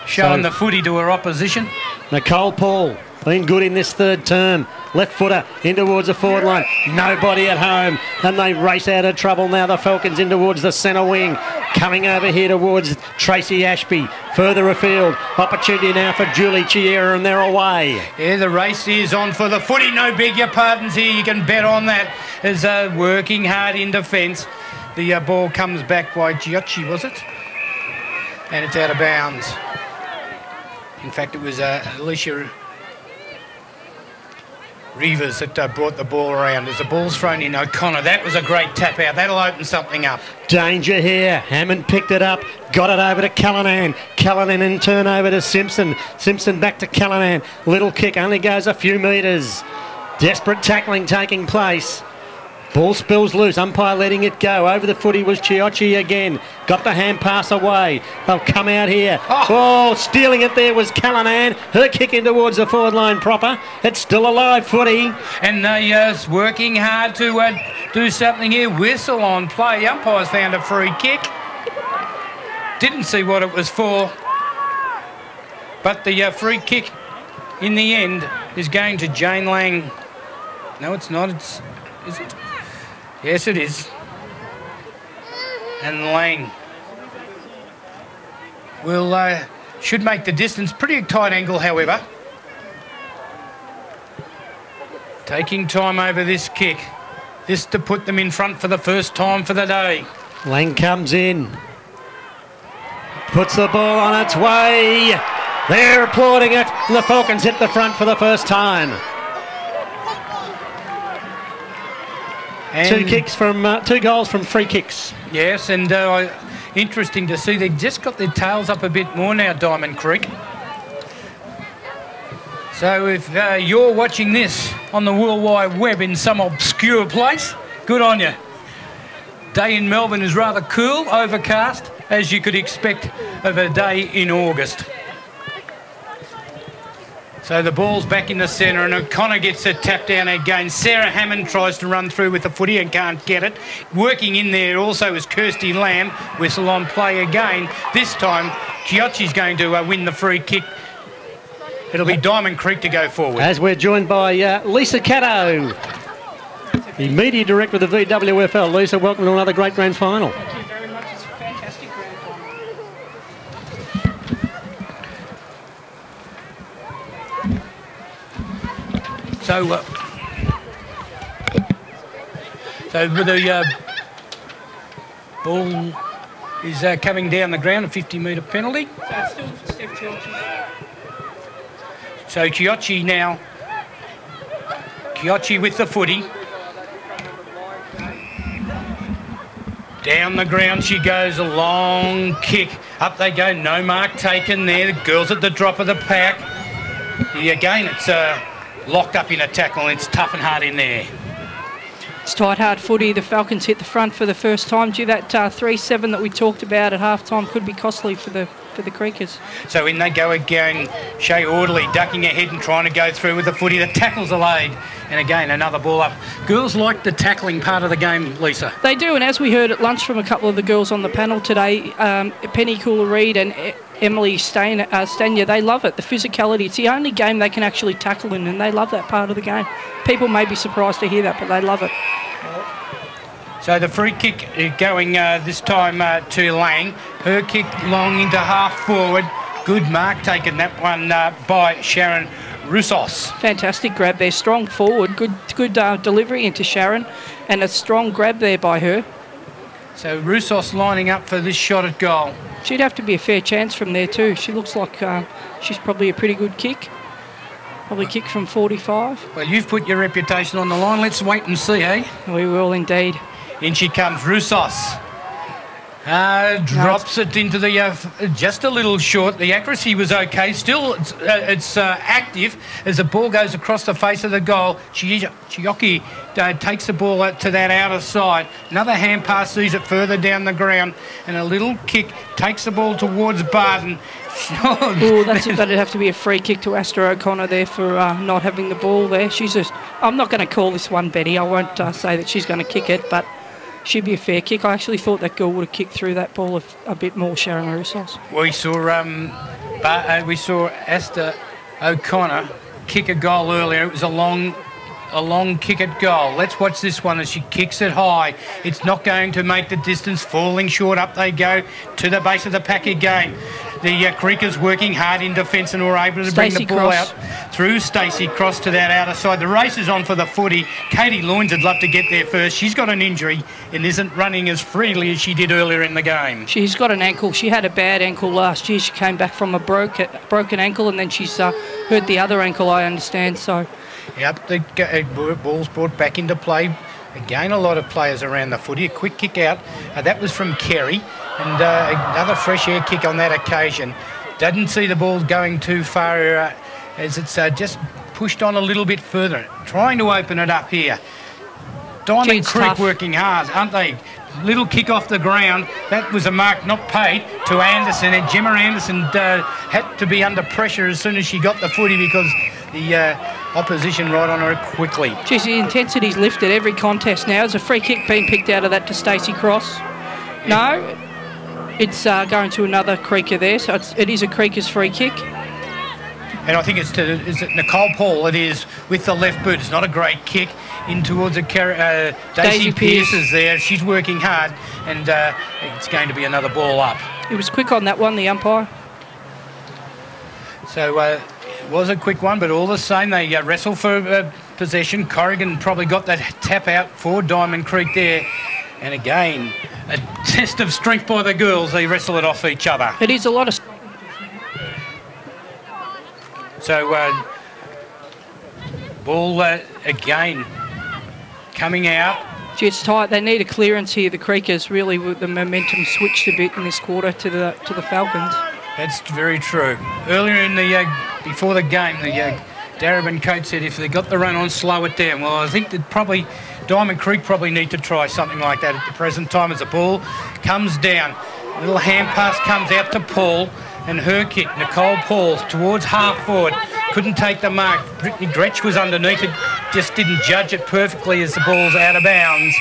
Showing the footy to her opposition. Nicole Paul, been good in this third term. Left footer in towards the forward line. Nobody at home. And they race out of trouble now. The Falcons in towards the centre wing. Coming over here towards Tracy Ashby. Further afield. Opportunity now for Julie Chiera, and they're away. Yeah, the race is on for the footy. No beg your pardons here. You can bet on that. As working hard in defence. The ball comes back by Giocci, was it? And it's out of bounds. In fact, it was Alicia Reavers that brought the ball around. As the ball's thrown in, O'Connor. That was a great tap out. That'll open something up. Danger here. Hammond picked it up. Got it over to Callanan. Callanan in turn over to Simpson. Simpson back to Callanan. Little kick. Only goes a few metres. Desperate tackling taking place. Ball spills loose. Umpire letting it go. Over the footy was Chiocci again. Got the hand pass away. They'll come out here. Oh, stealing it there was Callanan. Her kick in towards the forward line proper. It's still a live footy. And they working hard to do something here. Whistle on play. Umpire's found a free kick. Didn't see what it was for. But the free kick in the end is going to Jane Lang. No, it's not. Is it? Yes, it is. And Lang will should make the distance. Pretty tight angle, however. Taking time over this kick. This to put them in front for the first time for the day. Lang comes in. Puts the ball on its way. They're applauding it. And the Falcons hit the front for the first time. And two goals from free kicks. Yes, and interesting to see they've just got their tails up a bit more now, Diamond Creek. So if you're watching this on the World Wide Web in some obscure place, good on you. Day in Melbourne is rather cool, overcast, as you could expect of a day in August. So the ball's back in the centre and O'Connor gets a tap down again. Sarah Hammond tries to run through with the footy and can't get it. Working in there also is Kirsty Lamb. Whistle on play again. This time, Chiocci's going to win the free kick. It'll be Diamond Creek to go forward. As we're joined by Lisa Caddo, the media director of the VWFL. Lisa, welcome to another great grand final. Thank you very much. It's a fantastic grand final. So the ball is coming down the ground, a 50-metre penalty. So it's still Steph Chiocci. So Chiocci now. Chiocci with the footy. Down the ground she goes, a long kick. Up they go, no mark taken there. The girls at the drop of the pack. Again, it's locked up in a tackle and it's tough and hard in there. It's tight, hard footy. The Falcons hit the front for the first time. Due that 3-7 that we talked about at half-time could be costly for the Creekers. So in they go again. Shay Orderly ducking ahead and trying to go through with the footy. The tackles are laid. And again, another ball up. Girls like the tackling part of the game, Lisa. They do, and as we heard at lunch from a couple of the girls on the panel today, Penny Cooler-Reid and Emily Stania, they love it, the physicality. It's the only game they can actually tackle in, and they love that part of the game. People may be surprised to hear that, but they love it. So the free kick going this time to Lang. Her kick long into half forward. Good mark taken, that one by Sharon Roussos. Fantastic grab there, strong forward, good delivery into Sharon, and a strong grab there by her. So Roussos lining up for this shot at goal. She'd have to be a fair chance from there too. She looks like she's probably a pretty good kick. Probably kick from 45. Well, you've put your reputation on the line. Let's wait and see, eh? We will indeed. In she comes, Roussos. Drops it into the, just a little short. The accuracy was okay. Still, it's active as the ball goes across the face of the goal. Chiocci takes the ball to that outer side. Another hand pass sees it further down the ground. And a little kick takes the ball towards Barton. Oh, that'd have to be a free kick to Astra O'Connor there for not having the ball there. I'm not going to call this one Betty. I won't say that she's going to kick it, but she'd be a fair kick. I actually thought that girl would have kicked through that ball a bit more, Sharon Roussos. We saw Astra O'Connor kick a goal earlier. It was a long kick at goal. Let's watch this one as she kicks it high. It's not going to make the distance, falling short. Up they go to the base of the pack again. The Creekers working hard in defence and were able to bring the ball out through Stacey Cross to that outer side. The race is on for the footy. Katie Loynes would love to get there first. She's got an injury and isn't running as freely as she did earlier in the game. She's got an ankle. She had a bad ankle last year. She came back from a broken ankle and then she's hurt the other ankle, I understand. So, yep, the ball's brought back into play. Again, a lot of players around the footy. A quick kick out. That was from Kerry. And another fresh air kick on that occasion. Doesn't see the ball going too far as it's just pushed on a little bit further. Trying to open it up here. Diamond Creek tough. Working hard, aren't they? Little kick off the ground. That was a mark not paid to Anderson. And Gemma Anderson had to be under pressure as soon as she got the footy because the opposition right on her quickly. Geez, the intensity's lifted every contest now. There's a free kick being picked out of that to Stacey Cross. No. It's going to another Creeker there, so it is a Creekers free kick. And I think is it Nicole Paul? It is with the left boot. It's not a great kick in towards Daisy Pearce is there. She's working hard, and it's going to be another ball up. It was quick on that one, the umpire. So it was a quick one, but all the same, they wrestle for possession. Corrigan probably got that tap out for Diamond Creek there. And again, a test of strength by the girls. They wrestle it off each other. It is a lot of... So, ball again coming out. Gee, it's tight. They need a clearance here. The Creekers really, the momentum switched a bit in this quarter to the Falcons. That's very true. Earlier in the before the game, the Darebin coach said if they got the run on, slow it down. Well, I think that probably Diamond Creek probably need to try something like that at the present time as the ball comes down. A little hand pass comes out to Paul and her kick, Nicole Paul, towards half forward. couldn't take the mark. Brittany Gretsch was underneath it, just didn't judge it perfectly as the ball's out of bounds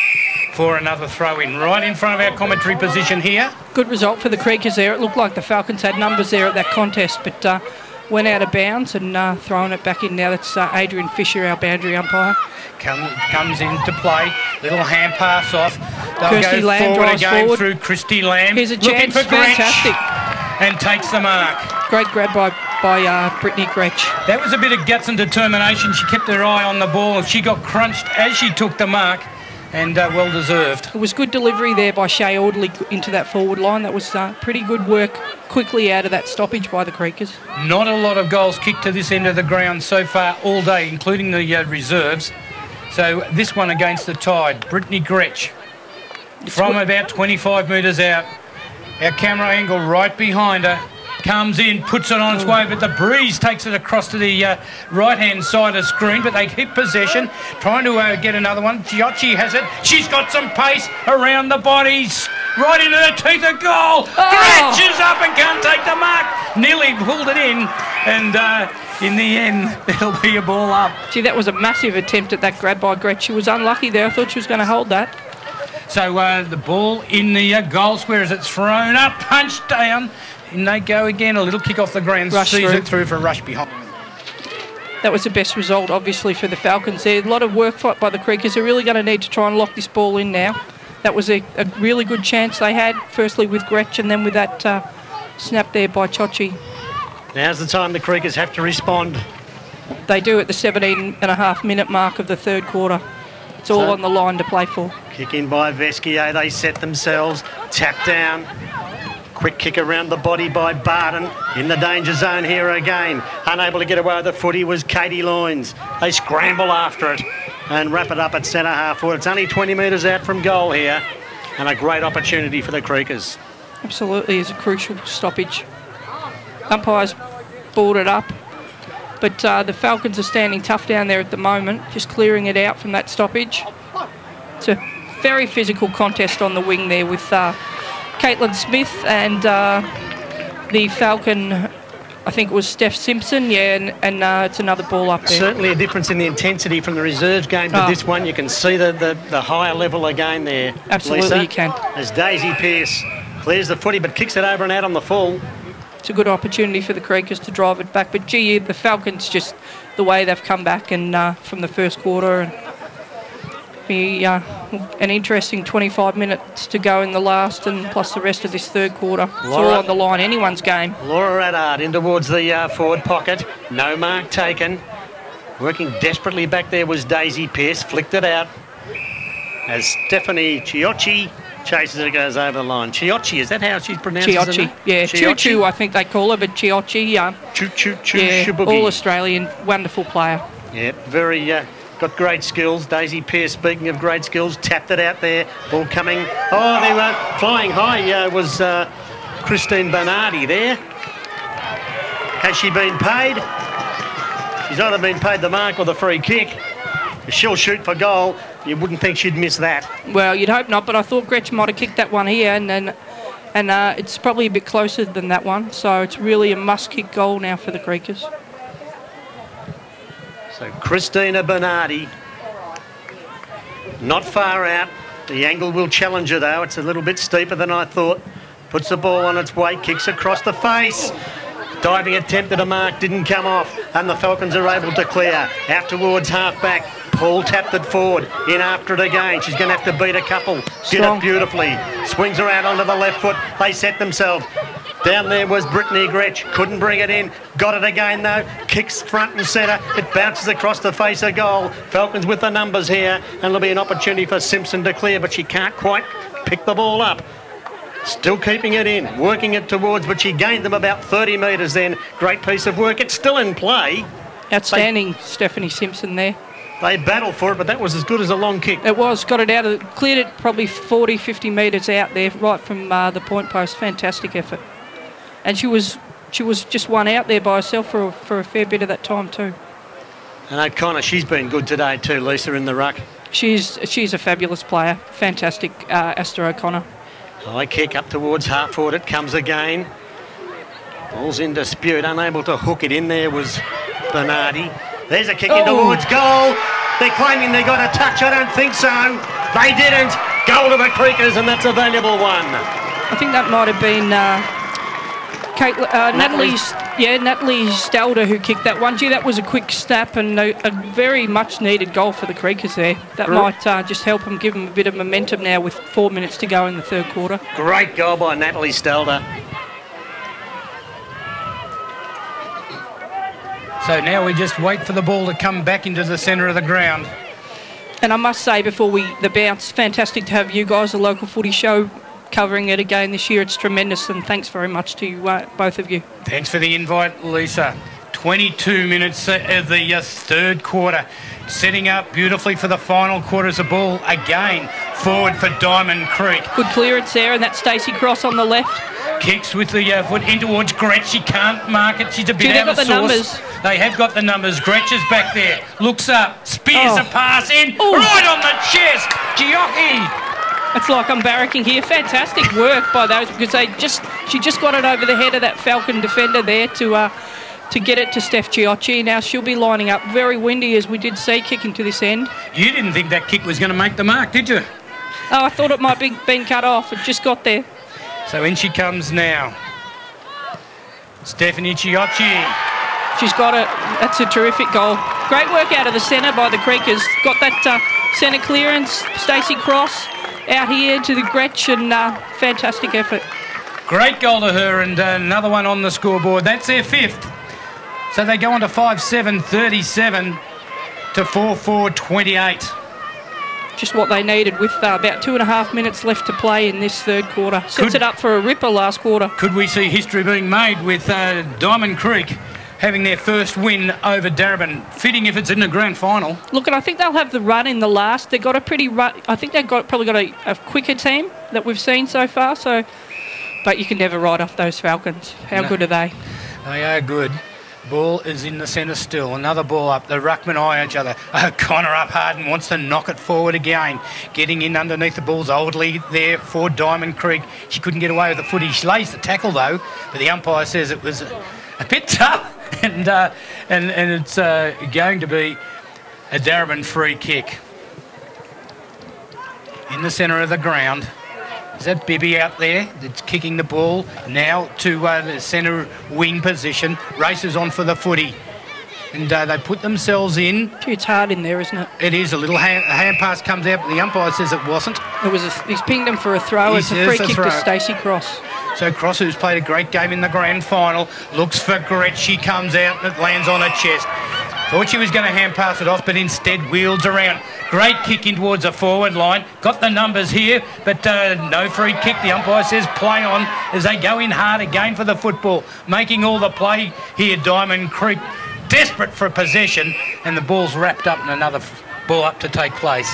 for another throw-in. Right in front of our commentary position here. Good result for the Creekers there. It looked like the Falcons had numbers there at that contest, but went out of bounds and throwing it back in now. That's Adrian Fisher, our boundary umpire. Comes into play. Little hand pass off. They'll Kirsty go Lamb forward drives again forward. through Christy Lamb. Here's a Looking chance. for Gretsch. Fantastic. And takes the mark. Great grab by Brittany Gretsch. That was a bit of guts and determination. She kept her eye on the ball. She got crunched as she took the mark, and well deserved. It was good delivery there by Shay Audley into that forward line. That was pretty good work quickly out of that stoppage by the Creekers. Not a lot of goals kicked to this end of the ground so far all day, including the reserves. So this one against the Tide. Brittany Gretsch from about 25 metres out. Our camera angle right behind her. Comes in, puts it on its way, but the breeze takes it across to the right-hand side of the screen, but they keep possession, trying to get another one. Giocci has it. She's got some pace around the bodies, right into the teeth of goal. Gretsch is up and can't take the mark. Nearly pulled it in, and in the end, it'll be a ball up. Gee, that was a massive attempt at that grab by Gretsch. She was unlucky there. I thought she was going to hold that. So the ball in the goal square as it's thrown up, punched down. And they go again, a little kick off the ground, sees it through for a rush behind. That was the best result, obviously, for the Falcons there. A lot of work by the Creekers. They're really going to need to try and lock this ball in now. That was a really good chance they had, firstly with Gretsch and then with that snap there by Chochi. Now's the time the Creekers have to respond. They do at the 17.5-minute mark of the third quarter. It's all on the line to play for. Kick in by Vesquier. They set themselves. Tap down. Quick kick around the body by Barton. In the danger zone here again. Unable to get away with the footy was Katie Loynes. They scramble after it and wrap it up at centre half forward. It's only 20 metres out from goal here, and a great opportunity for the Creekers. Absolutely, is a crucial stoppage. Umpires balled it up, but the Falcons are standing tough down there at the moment, just clearing it out from that stoppage. It's a very physical contest on the wing there with Caitlin Smith and the Falcon, I think it was Steph Simpson, and it's another ball up there. Certainly a difference in the intensity from the reserves game to this one. You can see the higher level again there, absolutely, Lisa, you can. as Daisy Pearce clears the footy but kicks it over and out on the full. It's a good opportunity for the Creekers to drive it back, but gee, the Falcons, just the way they've come back and from the first quarter, and be an interesting 25 minutes to go in the last, and plus the rest of this third quarter. It's all on the line, anyone's game. Laura Addard in towards the forward pocket. No mark taken. Working desperately back there was Daisy Pearce. Flicked it out as Stephanie Chiocci chases it, goes over the line. Chiocci, is that how she's pronounced? Chiocci, yeah. Choo-choo, I think they call her, but Chiocci, Choo-choo-choo, yeah, all Australian, wonderful player. Yeah, very... got great skills. Daisy Pearce, speaking of great skills, tapped it out there. Ball coming. Oh, they were flying high. Was Christine Bernardi there. Has she been paid? She's either been paid the mark or the free kick. She'll shoot for goal. You wouldn't think she'd miss that. Well, you'd hope not, but I thought Gretsch might have kicked that one here, and it's probably a bit closer than that one. So it's really a must-kick goal now for the Creekers. So Christina Bernardi, not far out. The angle will challenge her though. It's a little bit steeper than I thought. Puts the ball on its way, kicks across the face. Diving attempt at a mark, didn't come off, and the Falcons are able to clear. Out towards half-back. Paul tapped it forward, in after it again. She's going to have to beat a couple. Did it beautifully. Swings her out onto the left foot. They set themselves. Down there was Brittany Gretsch. Couldn't bring it in. Got it again, though. Kicks front and centre. It bounces across the face of goal. Falcons with the numbers here. And there'll be an opportunity for Simpson to clear, but she can't quite pick the ball up. Still keeping it in. Working it towards, but she gained them about 30 metres then. Great piece of work. It's still in play. Outstanding, Stephanie Simpson there. They battled for it, but that was as good as a long kick. It was. Got it out of... Cleared it probably 40, 50 metres out there, right from the point post. Fantastic effort. And she was just one out there by herself for a fair bit of that time too. And O'Connor, she's been good today too, Lisa, in the ruck. She's a fabulous player. Fantastic, Esther O'Connor. High kick up towards half forward. It comes again. Ball's in dispute. Unable to hook it in there was Bernardi. There's a kick in towards goal. They're claiming they got a touch. I don't think so. They didn't. Goal to the Creekers, and that's a valuable one. I think that might have been Natalie Stelder who kicked that one. Gee, that was a quick snap and a very much needed goal for the Creekers there. That might just help them, give them a bit of momentum now with 4 minutes to go in the third quarter. Great goal by Natalie Stelder. So now we just wait for the ball to come back into the centre of the ground. And I must say, before the bounce, fantastic to have you guys, the local footy show, covering it again this year. It's tremendous, and thanks very much to you, both of you. Thanks for the invite, Lisa. 22 minutes of the third quarter. Setting up beautifully for the final quarter as a ball again forward for Diamond Creek. Good clearance there, and that's Stacey Cross on the left. Kicks with the foot in towards Gretsch. She can't mark it. She's a bit out of the source. Numbers. They have got the numbers. Gretsch is back there. Looks up. Spears a pass in. Right on the chest. Giocchi. It's like I'm barracking here. Fantastic work by those, because she just got it over the head of that Falcon defender there to get it to Steph Giocchi. Now she'll be lining up. Very windy, as we did see, kicking to this end. You didn't think that kick was going to make the mark, did you? Oh, I thought it might be been cut off. It just got there. So in she comes now. Stephanie Giocchi. She's got it. That's a terrific goal. Great work out of the centre by the Creekers. Got that centre clearance. Stacey Cross out here to the Gretsch, and fantastic effort. Great goal to her, and another one on the scoreboard. That's their fifth. So they go on to 5-7-37 to 4-4-28. Just what they needed with about 2.5 minutes left to play in this third quarter. Sets it up for a ripper last quarter. Could we see history being made with Diamond Creek having their first win over Darebin? Fitting if it's in the grand final. Look, and I think they'll have the run in the last. They've got a pretty run. I think they've probably got a quicker team that we've seen so far. So, but you can never write off those Falcons. How good are they? They are good. Ball is in the centre still. Another ball up. The ruckman eye each other. O'Connor up hard and wants to knock it forward again. Getting in underneath the balls. Oldley there for Diamond Creek. She couldn't get away with the footy. She lays the tackle though, but the umpire says it was a bit tough, and it's going to be a Darebin free kick. In the centre of the ground. Is that Bibby out there that's kicking the ball now to the centre wing position? Races on for the footy. And they put themselves in. Gee, it's hard in there, isn't it? It is. A little hand pass comes out, but the umpire says it wasn't. He's pinged him for a throw. It's a free kick to Stacey Cross. So Cross, who's played a great game in the grand final, looks for Gretsch. She comes out and it lands on her chest. Thought she was going to hand pass it off, but instead wheels around. Great kick in towards the forward line. Got the numbers here, but no free kick. The umpire says play on as they go in hard again for the football. Making all the play here, Diamond Creek. Desperate for possession, and the ball's wrapped up and another ball up to take place.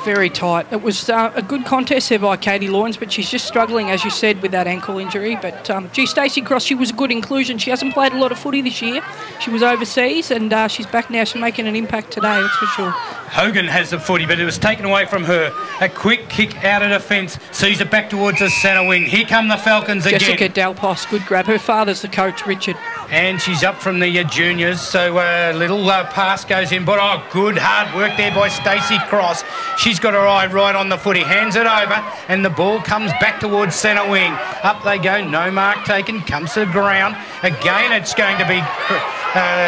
Very tight. It was a good contest there by Katie Loynes, but she's just struggling, as you said, with that ankle injury. But, Stacey Cross, she was a good inclusion. She hasn't played a lot of footy this year. She was overseas, and she's back now. She's making an impact today, that's for sure. Hogan has the footy, but it was taken away from her. A quick kick out of defence, sees it back towards the centre wing. Here come the Falcons again. Jessica Delpos, good grab. Her father's the coach, Richard. And she's up from the juniors, so a little pass goes in. But, good hard work there by Stacey Cross. She's got her eye right on the footy, hands it over, and the ball comes back towards centre wing. Up they go, no mark taken, comes to the ground. Again, it's going to be...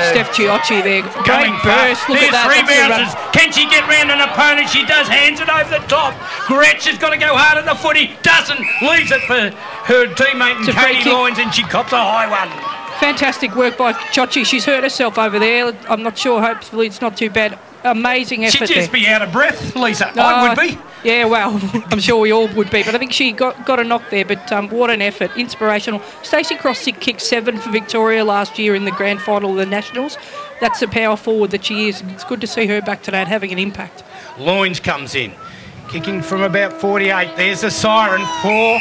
Steph Giocchi there. Great burst. Look There's at that. Three bounces. Can she get round an opponent? She does. Hands it over the top. Gretsch has got to go hard on the footy. Doesn't. Leaves it for her teammate and Katie Loynes, and she cops a high one. Fantastic work by Giocchi. She's hurt herself over there. I'm not sure. Hopefully it's not too bad. Amazing effort there. She'd just be out of breath, Lisa. I would be. Yeah, well, I'm sure we all would be. But I think she got a knock there. But what an effort. Inspirational. Stacey Cross kicked 7 for Victoria last year in the grand final of the Nationals. That's the power forward that she is. It's good to see her back today and having an impact. Loynes comes in. Kicking from about 48. There's the siren for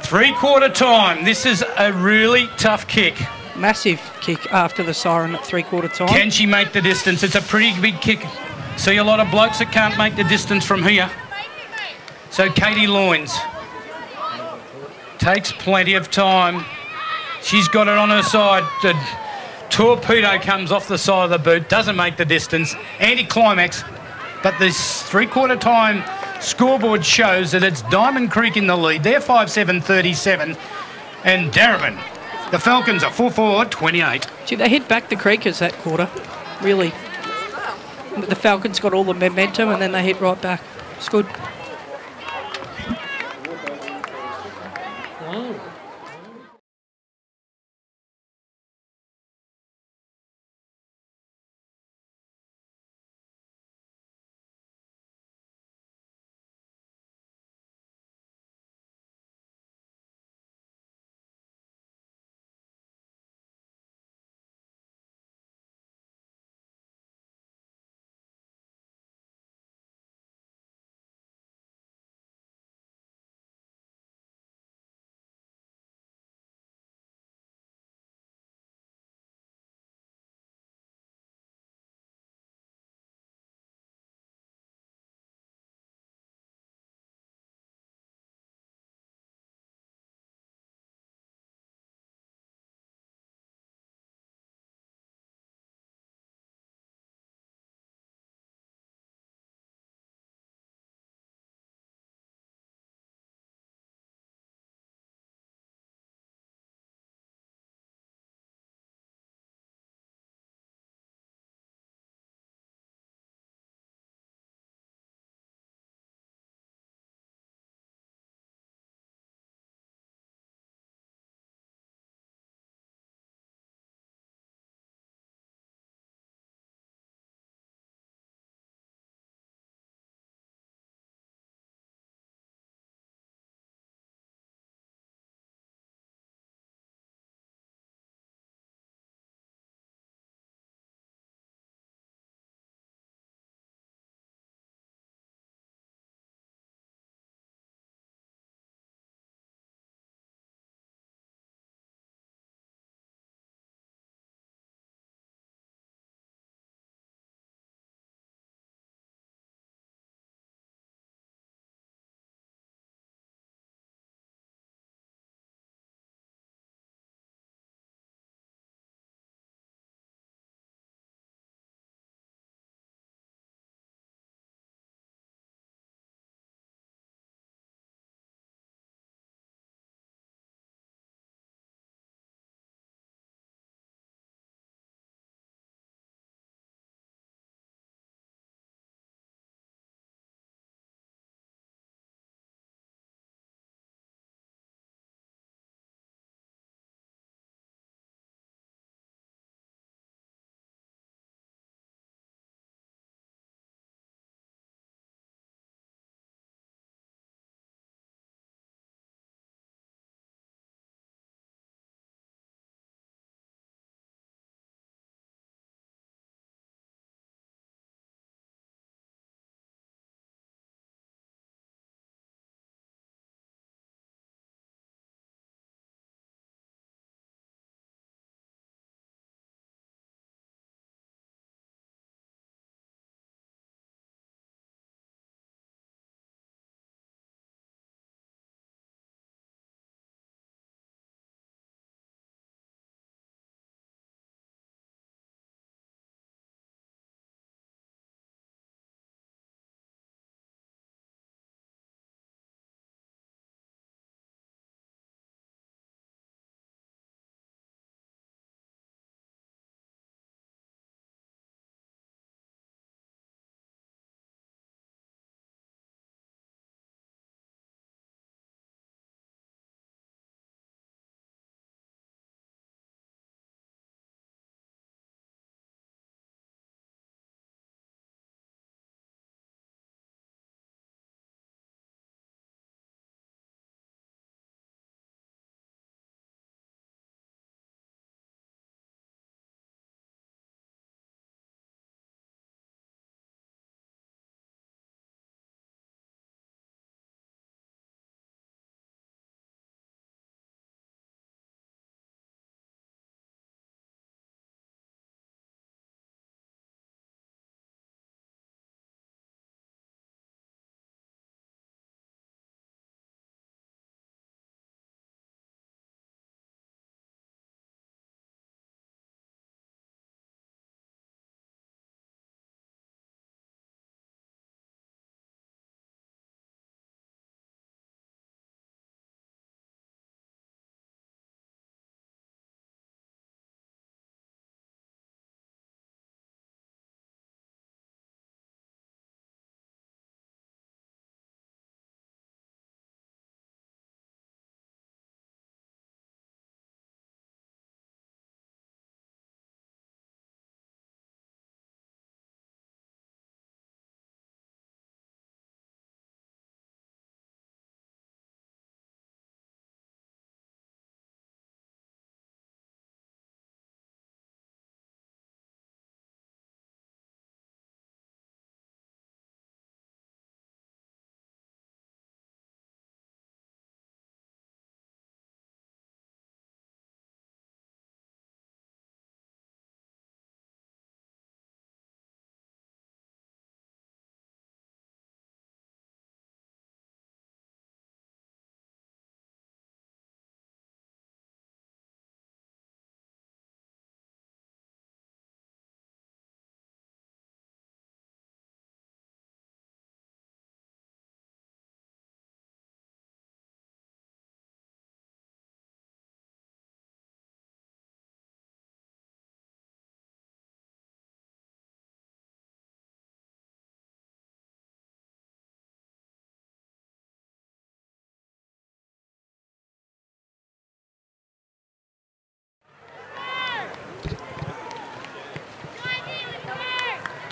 three-quarter time. This is a really tough kick. Massive kick after the siren at three-quarter time. Can she make the distance? It's a pretty big kick. See a lot of blokes that can't make the distance from here. So Katie Loynes takes plenty of time. She's got it on her side. Torpedo comes off the side of the boot, doesn't make the distance. Anticlimax, but this three-quarter time scoreboard shows that it's Diamond Creek in the lead. They're 5-7-37. And Darabin, the Falcons are 4-4-28. Gee, they hit back the Creekers that quarter, really. The Falcons got all the momentum and then they hit right back. It's good.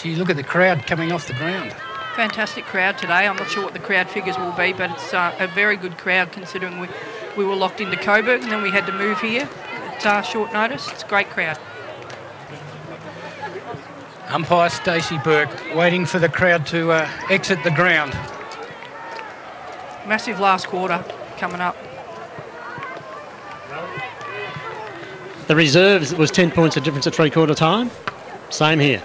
Gee, look at the crowd coming off the ground. Fantastic crowd today. I'm not sure what the crowd figures will be, but it's a very good crowd considering we were locked into Coburg and then we had to move here at short notice. It's a great crowd. Umpire Stacey Burke waiting for the crowd to exit the ground. Massive last quarter coming up. The reserves was 10 points of difference at three-quarter time. Same here.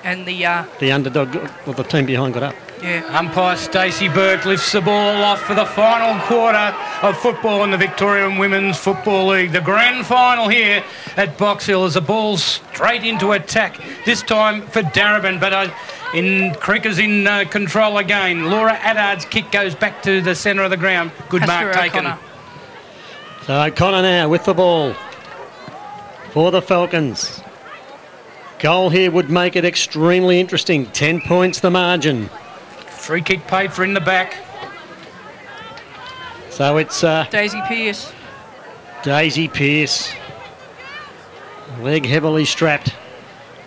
And the underdog, or the team behind, got up. Yeah. Umpire Stacey Burke lifts the ball off for the final quarter of football in the Victorian Women's Football League. The grand final here at Box Hill as the ball straight into attack, this time for Darebin, but Creekers in control again. Laura Addard's kick goes back to the centre of the ground. Good mark taken. So O'Connor now with the ball for the Falcons. Goal here would make it extremely interesting. 10 points the margin. Free kick paid for in the back. So it's Daisy Pearce. Daisy Pearce. Leg heavily strapped.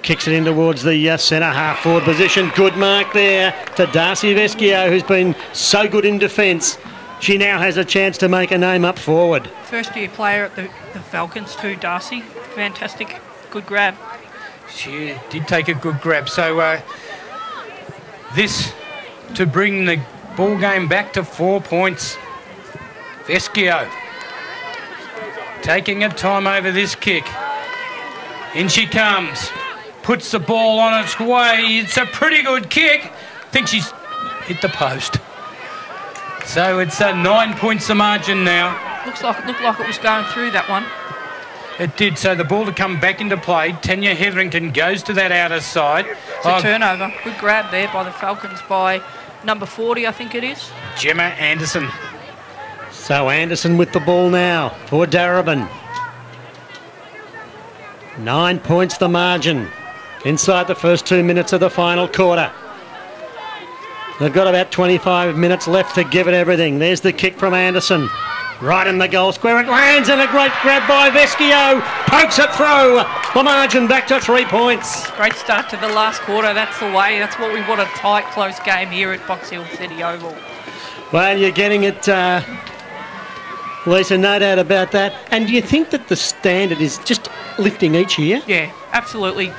Kicks it in towards the centre half forward position. Good mark there to Darcy Vescio, who's been so good in defence. She now has a chance to make a name up forward. First year player at the Falcons too, Darcy. Fantastic. Good grab. She did take a good grab. So this to bring the ball game back to 4 points. Vescio taking her time over this kick. In she comes. Puts the ball on its way. It's a pretty good kick. I think she's hit the post. So it's 9 points the margin now. Looked like it was going through that one. It did. So the ball to come back into play. Tanya Hetherington goes to that outer side. It's a turnover. Good grab there by the Falcons by number 40, I think it is. Gemma Anderson. So Anderson with the ball now for Darebin. 9 points the margin inside the first 2 minutes of the final quarter. They've got about 25 minutes left to give it everything. There's the kick from Anderson. Right in the goal square. It lands and a great grab by Vescio. Pokes it through. The margin back to 3 points. Great start to the last quarter. That's the way. That's what we want, a tight, close game here at Box Hill City Oval. Well, you're getting it, Lisa, no doubt about that. And do you think that the standard is just lifting each year? Yeah, absolutely.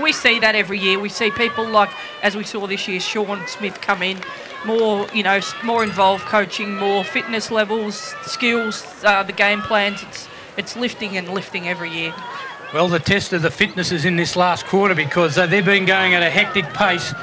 We see that every year. We see people like, as we saw this year, Sean Smith come in, more involved coaching, more fitness levels, skills, the game plans. It's lifting and lifting every year. Well, the test of the fitness is in this last quarter because they've been going at a hectic pace.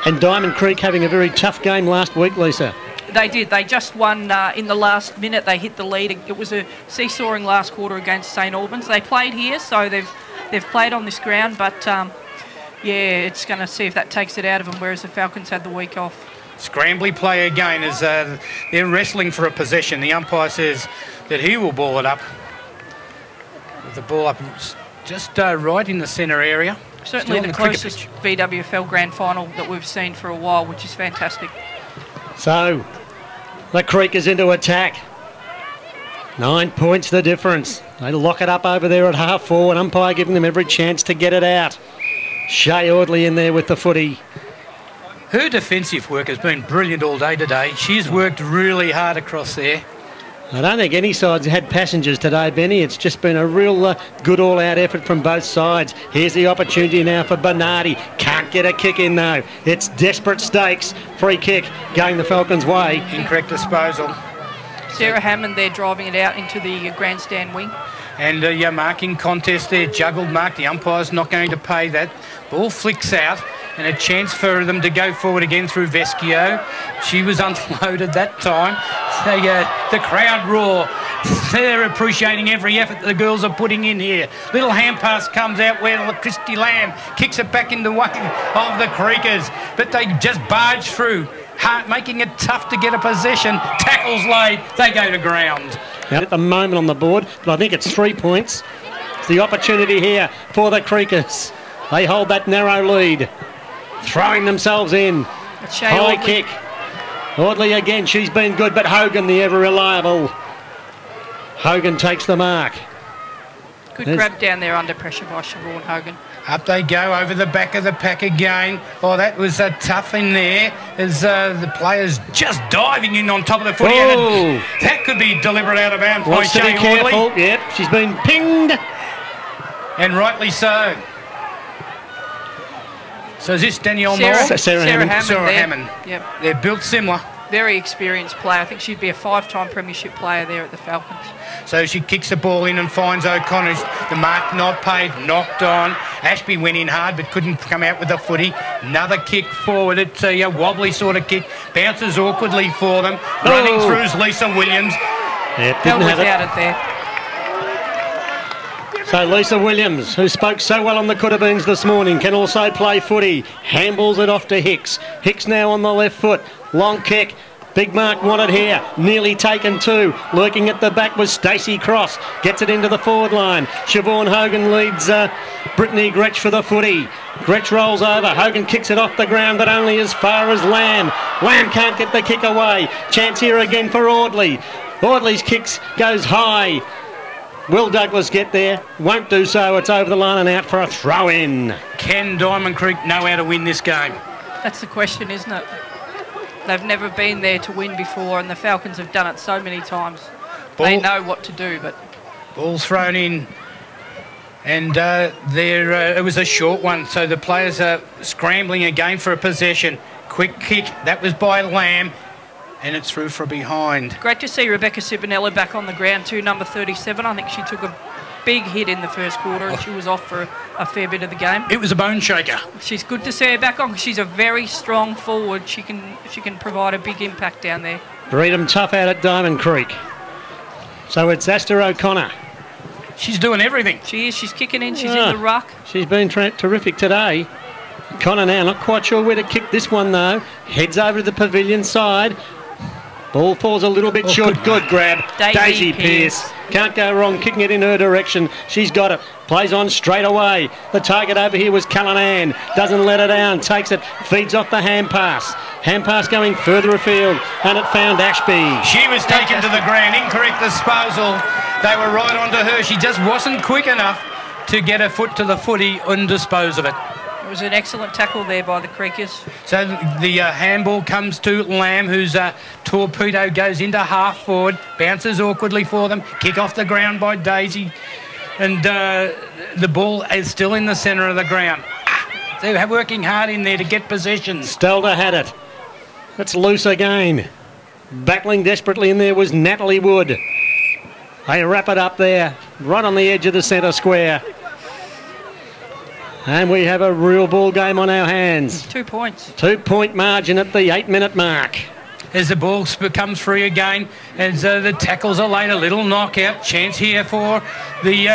And Diamond Creek having a very tough game last week, Lisa. They did. They just won in the last minute. They hit the lead. It was a seesawing last quarter against St Albans. They played here, so they've played on this ground. But yeah, it's going to see if that takes it out of them. Whereas the Falcons had the week off. Scrambly play again as they're wrestling for a possession. The umpire says that he will ball it up. With the ball up just right in the centre area. Certainly the closest VWFL grand final that we've seen for a while, which is fantastic. So the Creek is into attack. 9 points the difference. They lock it up over there at half forward. Umpire giving them every chance to get it out. Shay Audley in there with the footy. Her defensive work has been brilliant all day today. She's worked really hard across there. I don't think any side's had passengers today, Benny. It's just been a real good all-out effort from both sides. Here's the opportunity now for Bernardi. Can't get a kick in, though. It's desperate stakes. Free kick going the Falcons' way. Incorrect disposal. Sarah Hammond there driving it out into the grandstand wing. And marking contest there. Juggled mark. The umpire's not going to pay that. Ball flicks out. And a chance for them to go forward again through Vescio. She was unloaded that time. The crowd roar. They're appreciating every effort that the girls are putting in here. Little hand pass comes out where Christy Lamb kicks it back in the way of the Creekers. But they just barge through, making it tough to get a possession. Tackles laid. They go to ground. At the moment on the board, but I think it's 3 points. It's the opportunity here for the Creekers. They hold that narrow lead. Throwing themselves in. High kick. Audley again, she's been good, but Hogan, the ever-reliable. Hogan takes the mark. Good grab down there under pressure by Siobhan Hogan. Up they go over the back of the pack again. Oh, that was tough in there as the players just diving in on top of the footy. Oh. That could be deliberate out of bounds by Wants to be Shane careful. Audley. Yep, she's been pinged. And rightly so. So is this Danielle Moore? Sarah Hammond. Sarah there. Hammond. Yep. They're built similar. Very experienced player. I think she'd be a 5-time premiership player there at the Falcons. So she kicks the ball in and finds O'Connor. The mark not paid, knocked on. Ashby went in hard but couldn't come out with the footy. Another kick forward. It's a wobbly sort of kick. Bounces awkwardly for them. Running through is Lisa Williams. Yep, Held didn't have without it. it there. So Lisa Williams, who spoke so well on the Could-have-beens this morning, can also play footy. Handballs it off to Hicks. Hicks now on the left foot. Long kick. Big mark wanted here. Nearly taken two. Lurking at the back was Stacey Cross. Gets it into the forward line. Siobhan Hogan leads Brittany Gretsch for the footy. Gretsch rolls over. Hogan kicks it off the ground, but only as far as Lamb. Lamb can't get the kick away. Chance here again for Audley. Audley's kicks goes high. Will Douglas get there? Won't do so. It's over the line and out for a throw-in. Can Diamond Creek know how to win this game? That's the question, isn't it? They've never been there to win before, and the Falcons have done it so many times. They know what to do, but... Ball thrown in. And it was a short one, so the players are scrambling again for a possession. Quick kick. That was by Lamb. And it's through from behind. Great to see Rebecca Sibinella back on the ground too, number 37. I think she took a big hit in the first quarter and she was off for a fair bit of the game. It was a bone shaker. She's good to see her back on because she's a very strong forward. She can provide a big impact down there. Beat them tough out at Diamond Creek. So it's Astor O'Connor. She's doing everything. She is. She's kicking in. She's in the ruck. She's been terrific today. Connor now, not quite sure where to kick this one though. Heads over to the pavilion side. Ball falls a little bit short. Good grab. Daisy Pearce. Can't go wrong kicking it in her direction. She's got it. Plays on straight away. The target over here was Callanan. Doesn't let her down. Takes it. Feeds off the hand pass. Hand pass going further afield. And it found Ashby. She was taken to the ground. Incorrect disposal. They were right onto her. She just wasn't quick enough to get her foot to the footy and dispose of it. It was an excellent tackle there by the Creekers. So the handball comes to Lamb, whose torpedo goes into half forward, bounces awkwardly for them, kick off the ground by Daisy, and the ball is still in the centre of the ground. They're working hard in there to get possession. Stelter had it. It's loose again. Battling desperately in there was Natalie Wood. They wrap it up there, right on the edge of the centre square. And we have a real ball game on our hands. 2 points. 2 point margin at the 8-minute mark. As the ball becomes free again, as the tackles are laid, a little knockout. Chance here for the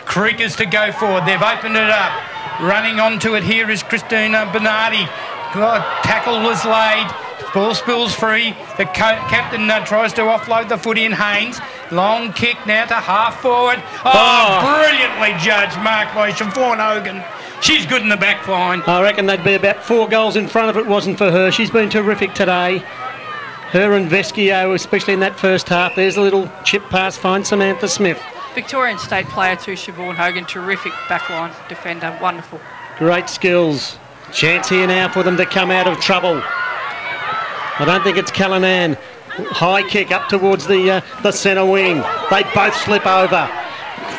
Creekers to go forward. They've opened it up. Running onto it here is Christina Bernardi. Tackle was laid. Ball spills free. The captain tries to offload the footy in Haynes. Long kick now to half forward. Brilliantly judged, marked by Siobhan Hogan. She's good in the back line. I reckon they'd be about 4 goals in front if it wasn't for her. She's been terrific today. Her and Vescio, especially in that first half. There's a little chip pass, finds Samantha Smith. Victorian State player too, Siobhan Hogan. Terrific backline defender. Wonderful. Great skills. Chance here now for them to come out of trouble. I don't think it's Callanan. High kick up towards the centre wing. They both slip over.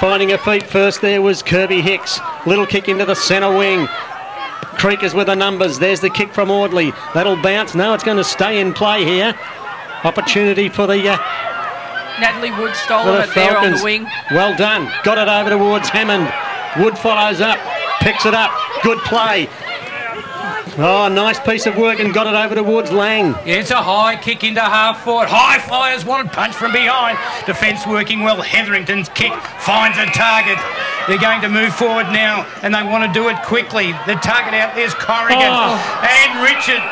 Finding her feet first there was Kirby Hicks. Little kick into the centre wing. Creekers with the numbers. There's the kick from Audley. That'll bounce. No, it's going to stay in play here. Opportunity for the... Natalie Wood stolen it there on the wing. Well done. Got it over towards Hammond. Wood follows up. Picks it up. Good play. Oh, nice piece of work and got it over towards Lang. Yeah, it's a high kick into half forward. High flyers wanted punch from behind. Defence working well. Hetherington's kick finds a target. They're going to move forward now and they want to do it quickly. The target out there's Corrigan and Richard.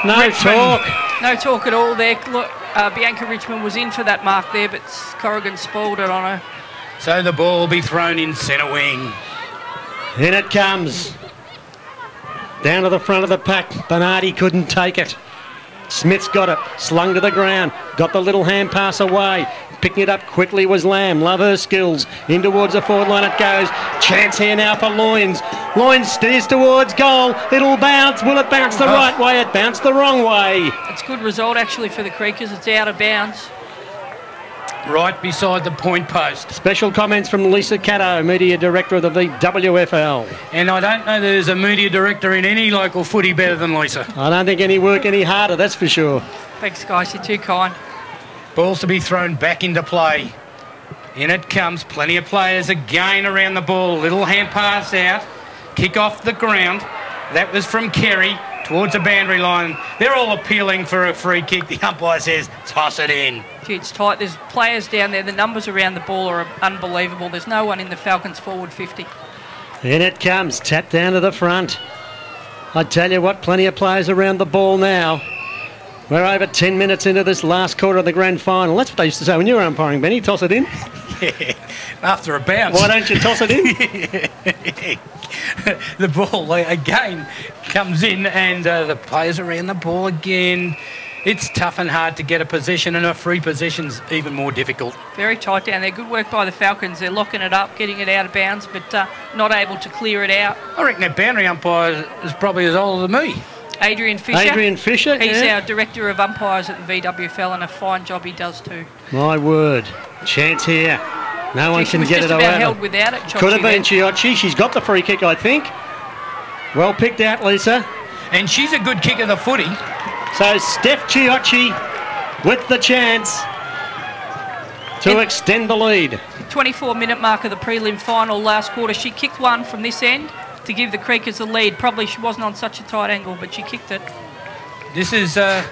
No talk. No talk at all there. Look, Bianca Richmond was in for that mark there, but Corrigan spoiled it on her. So the ball will be thrown in centre wing. In it comes. Down to the front of the pack. Bernardi couldn't take it. Smith's got it, slung to the ground, got the little hand pass away. Picking it up quickly was Lamb. Love her skills. In towards the forward line it goes. Chance here now for Loynes. Loynes steers towards goal. It'll bounce. Will it bounce the right way? It bounced the wrong way. It's a good result actually for the Creekers. It's out of bounds. Right beside the point post. Special comments from Lisa Caddo, Media Director of the VWFL. And I don't know there's a media director in any local footy better than Lisa. I don't think any work any harder, that's for sure. Thanks, guys. You're too kind. Ball's to be thrown back into play. In it comes. Plenty of players again around the ball. Little hand pass out. Kick off the ground. That was from Kerry towards the boundary line. They're all appealing for a free kick. The umpire says, toss it in. Gee, it's tight. There's players down there. The numbers around the ball are unbelievable. There's no one in the Falcons forward 50. In it comes. Tap down to the front. I tell you what, plenty of players around the ball now. We're over 10 minutes into this last quarter of the grand final. That's what they used to say when you were umpiring, Benny. Toss it in. Yeah, after a bounce. Why don't you toss it in? The ball again comes in and the players around the ball again. It's tough and hard to get a possession, and a free possession's even more difficult. Very tight down there. Good work by the Falcons. They're locking it up, getting it out of bounds, but not able to clear it out. I reckon that boundary umpire is probably as old as me. Adrian Fisher. Adrian Fisher, He's yeah. our Director of Umpires at the VWFL, and a fine job he does too. My word. Chance here. No one can get it away. Just about held without it, Chochi. Could have been Chiocci. She's got the free kick, I think. Well picked out, Lisa. And she's a good kick of the footy. So Steph Chiocci with the chance to extend the lead. 24-minute mark of the prelim final last quarter. She kicked one from this end to give the Creekers the lead. Probably she wasn't on such a tight angle, but she kicked it. This is a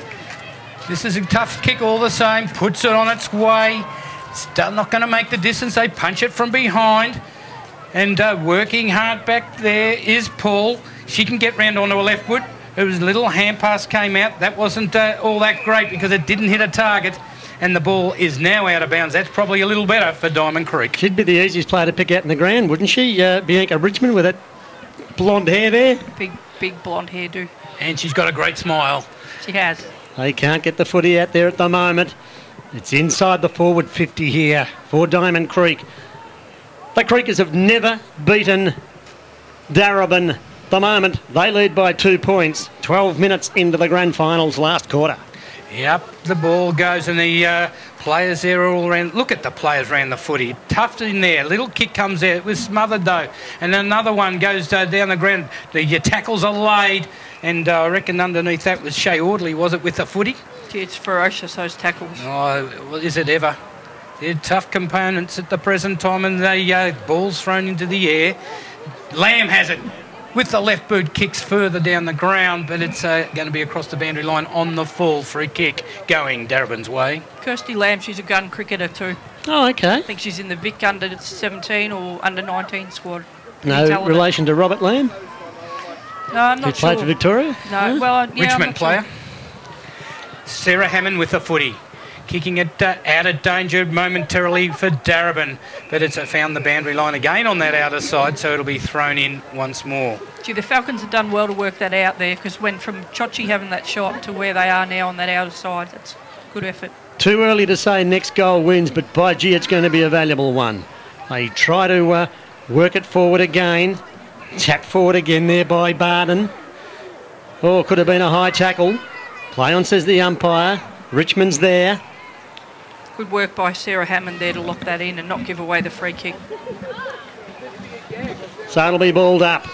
tough kick all the same. Puts it on its way. It's not going to make the distance. They punch it from behind. And working hard back there is Paul. She can get round onto her left foot. It was a little hand pass came out. That wasn't all that great because it didn't hit a target. And the ball is now out of bounds. That's probably a little better for Diamond Creek. She'd be the easiest player to pick out in the ground, wouldn't she? Bianca Richmond with that blonde hair there. Big blonde hairdo. And she's got a great smile. She has. They can't get the footy out there at the moment. It's inside the forward 50 here for Diamond Creek. The Creekers have never beaten Darebin. At the moment, they lead by 2 points. 12 minutes into the grand finals last quarter. Yep, the ball goes and the players there are all around. Look at the players around the footy. Tough in there. Little kick comes out. It was smothered though. And another one goes down the ground. The tackles are laid. And I reckon underneath that was Shea Audley, was it, with the footy? Gee, it's ferocious, those tackles. Oh, well, is it ever? They're tough components at the present time, and the ball's thrown into the air. Lamb has it. With the left boot, kicks further down the ground, but it's going to be across the boundary line on the full. Free kick going Darebin's way. Kirsty Lamb, she's a gun cricketer too. Oh, okay. I think she's in the Vic under 17 or under 19 squad. No relation to Robert Lamb? No, I'm not Who played sure. for Victoria? No, well, yeah, Richmond player. Sure. Sarah Hammond with the footy. Kicking it out of danger momentarily for Darebin, but it's found the boundary line again on that outer side, so it'll be thrown in once more. Gee, the Falcons have done well to work that out there, because went from Chochi having that shot to where they are now on that outer side. That's good effort. Too early to say next goal wins, but by gee, it's going to be a valuable one. They try to work it forward again. Tap forward again there by Barden. Oh, could have been a high tackle. Play on, says the umpire. Richmond's there. Good work by Sarah Hammond there to lock that in and not give away the free kick. So it'll be balled up.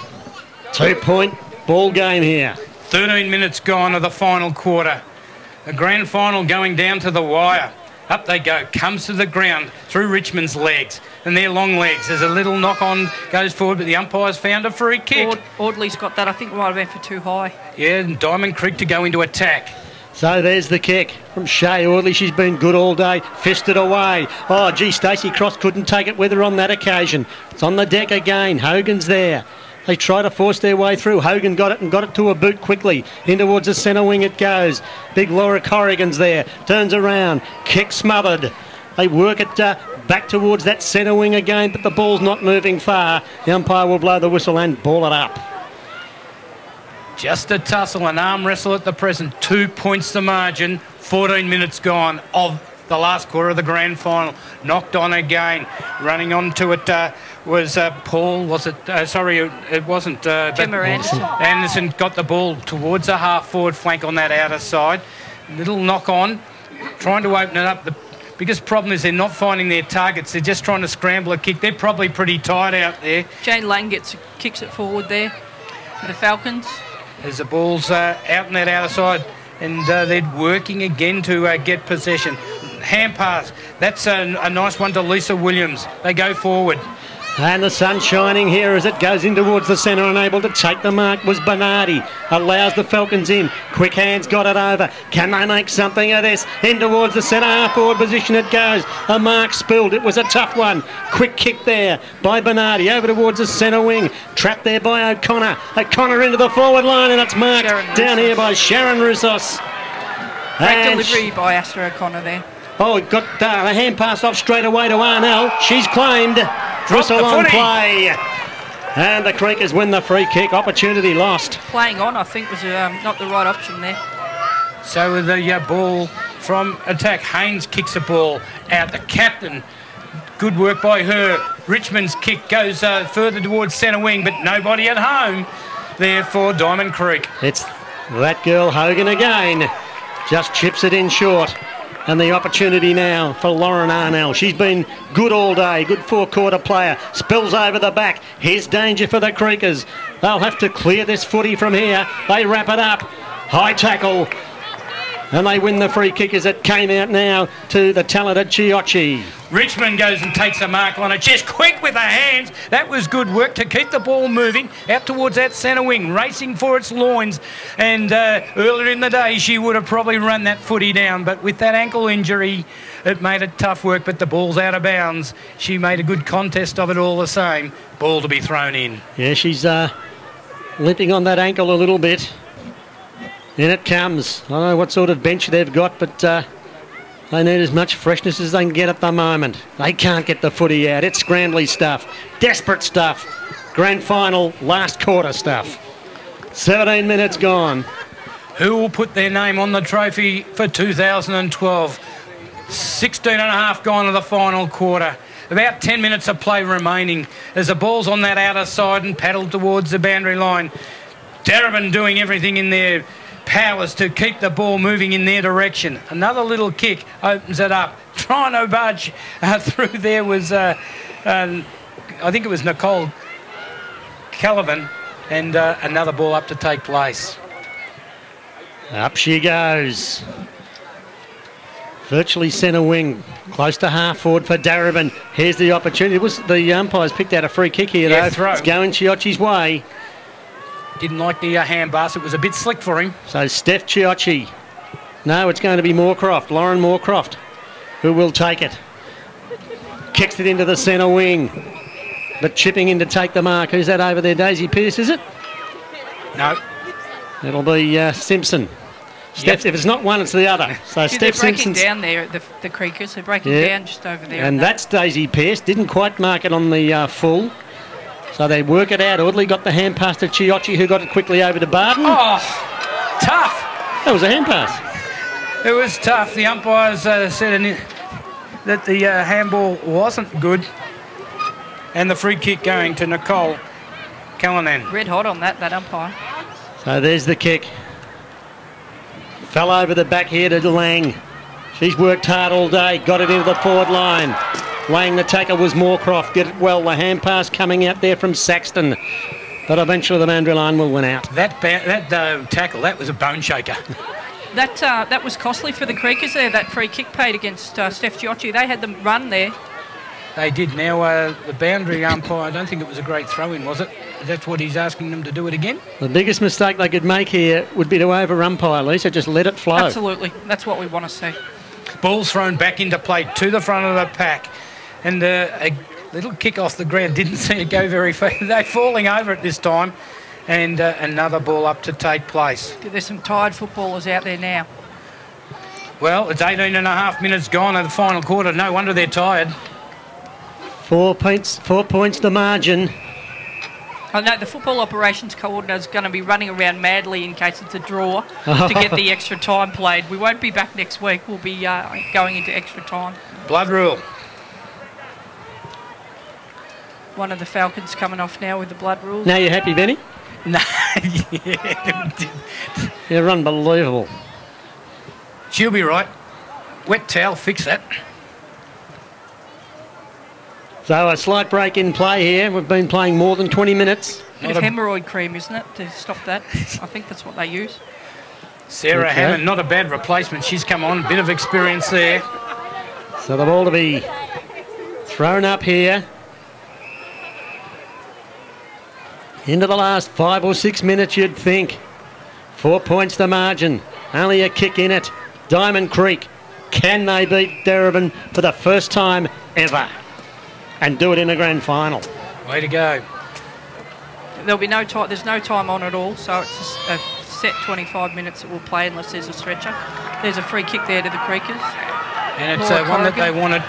2-point ball game here. 13 minutes gone of the final quarter. The grand final going down to the wire. Up they go, comes to the ground through Richmond's legs, and their long legs. There's a little knock on, goes forward, but the umpire's found a free kick. Audley's got that. I think it might have been for too high. Yeah, and Diamond Creek to go into attack. So there's the kick from Shea Audley. She's been good all day. Fisted away. Oh, gee, Stacey Cross couldn't take it with her on that occasion. It's on the deck again. Hogan's there. They try to force their way through. Hogan got it and got it to a boot quickly. In towards the centre wing it goes. Big Laura Corrigan's there. Turns around. Kick smothered. They work it back towards that centre wing again, but the ball's not moving far. The umpire will blow the whistle and ball it up. Just a tussle, an arm wrestle at the present. 2 points the margin. 14 minutes gone of the last quarter of the grand final. Knocked on again. Running onto it was Paul. Was it? Sorry, it wasn't. Gemma Anderson. Anderson got the ball towards the half-forward flank on that outer side. Little knock on. Trying to open it up. The biggest problem is they're not finding their targets. They're just trying to scramble a kick. They're probably pretty tight out there. Jane Lang kicks it forward there for the Falcons. As the ball's out in that outer side, and they're working again to get possession. Hand pass. That's a nice one to Lisa Williams. They go forward. And the sun shining here as it goes in towards the centre. Unable to take the mark was Bernardi. Allows the Falcons in. Quick hands got it over. Can they make something of this? In towards the centre half forward position it goes. A mark spilled. It was a tough one. Quick kick there by Bernardi. Over towards the centre wing. Trapped there by O'Connor. O'Connor into the forward line, and it's marked down here by Sharon Roussos. Great delivery by Asta O'Connor there. Oh, got the hand pass off straight away to Arnell. She's claimed. Whistle on play. And the Creekers win the free kick. Opportunity lost. Playing on, I think, was not the right option there. So with the ball from attack, Haynes kicks the ball out. The captain, good work by her. Richmond's kick goes further towards centre wing, but nobody at home there for Diamond Creek. It's that girl Hogan again. Just chips it in short. And the opportunity now for Lauren Arnell. She's been good all day. Good four-quarter player. Spills over the back. Here's danger for the Creekers. They'll have to clear this footy from here. They wrap it up. High tackle. And they win the free kick as it came out now to the talented Chiocci. Richmond goes and takes a mark on it. Just quick with her hands. That was good work to keep the ball moving out towards that centre wing, racing for its loins. And earlier in the day, she would have probably run that footy down. But with that ankle injury, it made it tough work. But the ball's out of bounds. She made a good contest of it all the same. Ball to be thrown in. Yeah, she's limping on that ankle a little bit. In it comes. I don't know what sort of bench they've got, but they need as much freshness as they can get at the moment. They can't get the footy out. It's scrambly stuff. Desperate stuff. Grand final, last quarter stuff. 17 minutes gone. Who will put their name on the trophy for 2012? 16 and a half gone to the final quarter. About 10 minutes of play remaining as the ball's on that outer side and paddled towards the boundary line. Darabin doing everything in their powers to keep the ball moving in their direction. Another little kick opens it up. Trying to budge through there was, I think it was Nicole Caliban, and another ball up to take place. Up she goes. Virtually centre wing. Close to half forward for Darabin. Here's the opportunity. It was the umpires picked out a free kick here, though. Throw. It's going Chiocci's way. Didn't like the hand pass. It was a bit slick for him. So Steph Chiocci. No, it's going to be Moorcroft. Lauren Moorcroft, who will take it. Kicks it into the centre wing. But chipping in to take the mark. Who's that over there? Daisy Pearce, is it? No. It'll be Simpson. Steph, if it's not one, it's the other. So Steph Simpson's Simpson's down there at the Creekers. They're breaking down just over there. And that's Daisy Pearce. Didn't quite mark it on the full. So they work it out. Audley got the hand pass to Chiocci, who got it quickly over to Barton. Oh, tough. That was a hand pass. It was tough. The umpires said that the handball wasn't good. And the free kick going to Nicole Callanan. Red hot on that umpire. So there's the kick. Fell over the back here to Lang. She's worked hard all day. Got it into the forward line. Lang, the taker, was Moorcroft. Get it well. The hand pass coming out there from Saxton. But eventually the boundary line will win out. That tackle, that was a bone shaker. That was costly for the Creekers there, that free kick paid against Steph Chiocci. They had them run there. They did. Now, the boundary umpire, I don't think it was a great throw-in, was it? That's what he's asking them to do it again? The biggest mistake they could make here would be to over-umpire, Lisa. Just let it flow. Absolutely. That's what we want to see. Ball's thrown back into play to the front of the pack. And a little kick off the ground didn't seem to go very far. They're falling over it this time. And another ball up to take place. There's some tired footballers out there now. Well, it's 18 and a half minutes gone of the final quarter. No wonder they're tired. 4 points the margin. I know the football operations coordinator is going to be running around madly in case it's a draw to get the extra time played. We won't be back next week. We'll be going into extra time. Blood rule. One of the Falcons coming off now with the blood rule. Now you're happy, Benny? No. You're unbelievable. She'll be right. Wet towel, fix that. So a slight break in play here. We've been playing more than 20 minutes. Bit of hemorrhoid cream, isn't it, to stop that? I think that's what they use. Sarah Hammond, not a bad replacement. She's come on, a bit of experience there. So the ball to be thrown up here. Into the last 5 or 6 minutes, you'd think. 4 points the margin. Only a kick in it. Diamond Creek. Can they beat Darebin for the first time ever and do it in a grand final? Way to go. There'll be no time. There's no time on at all, so it's just a set 25 minutes that we'll play unless there's a stretcher. There's a free kick there to the Creekers. And it's one that they wanted.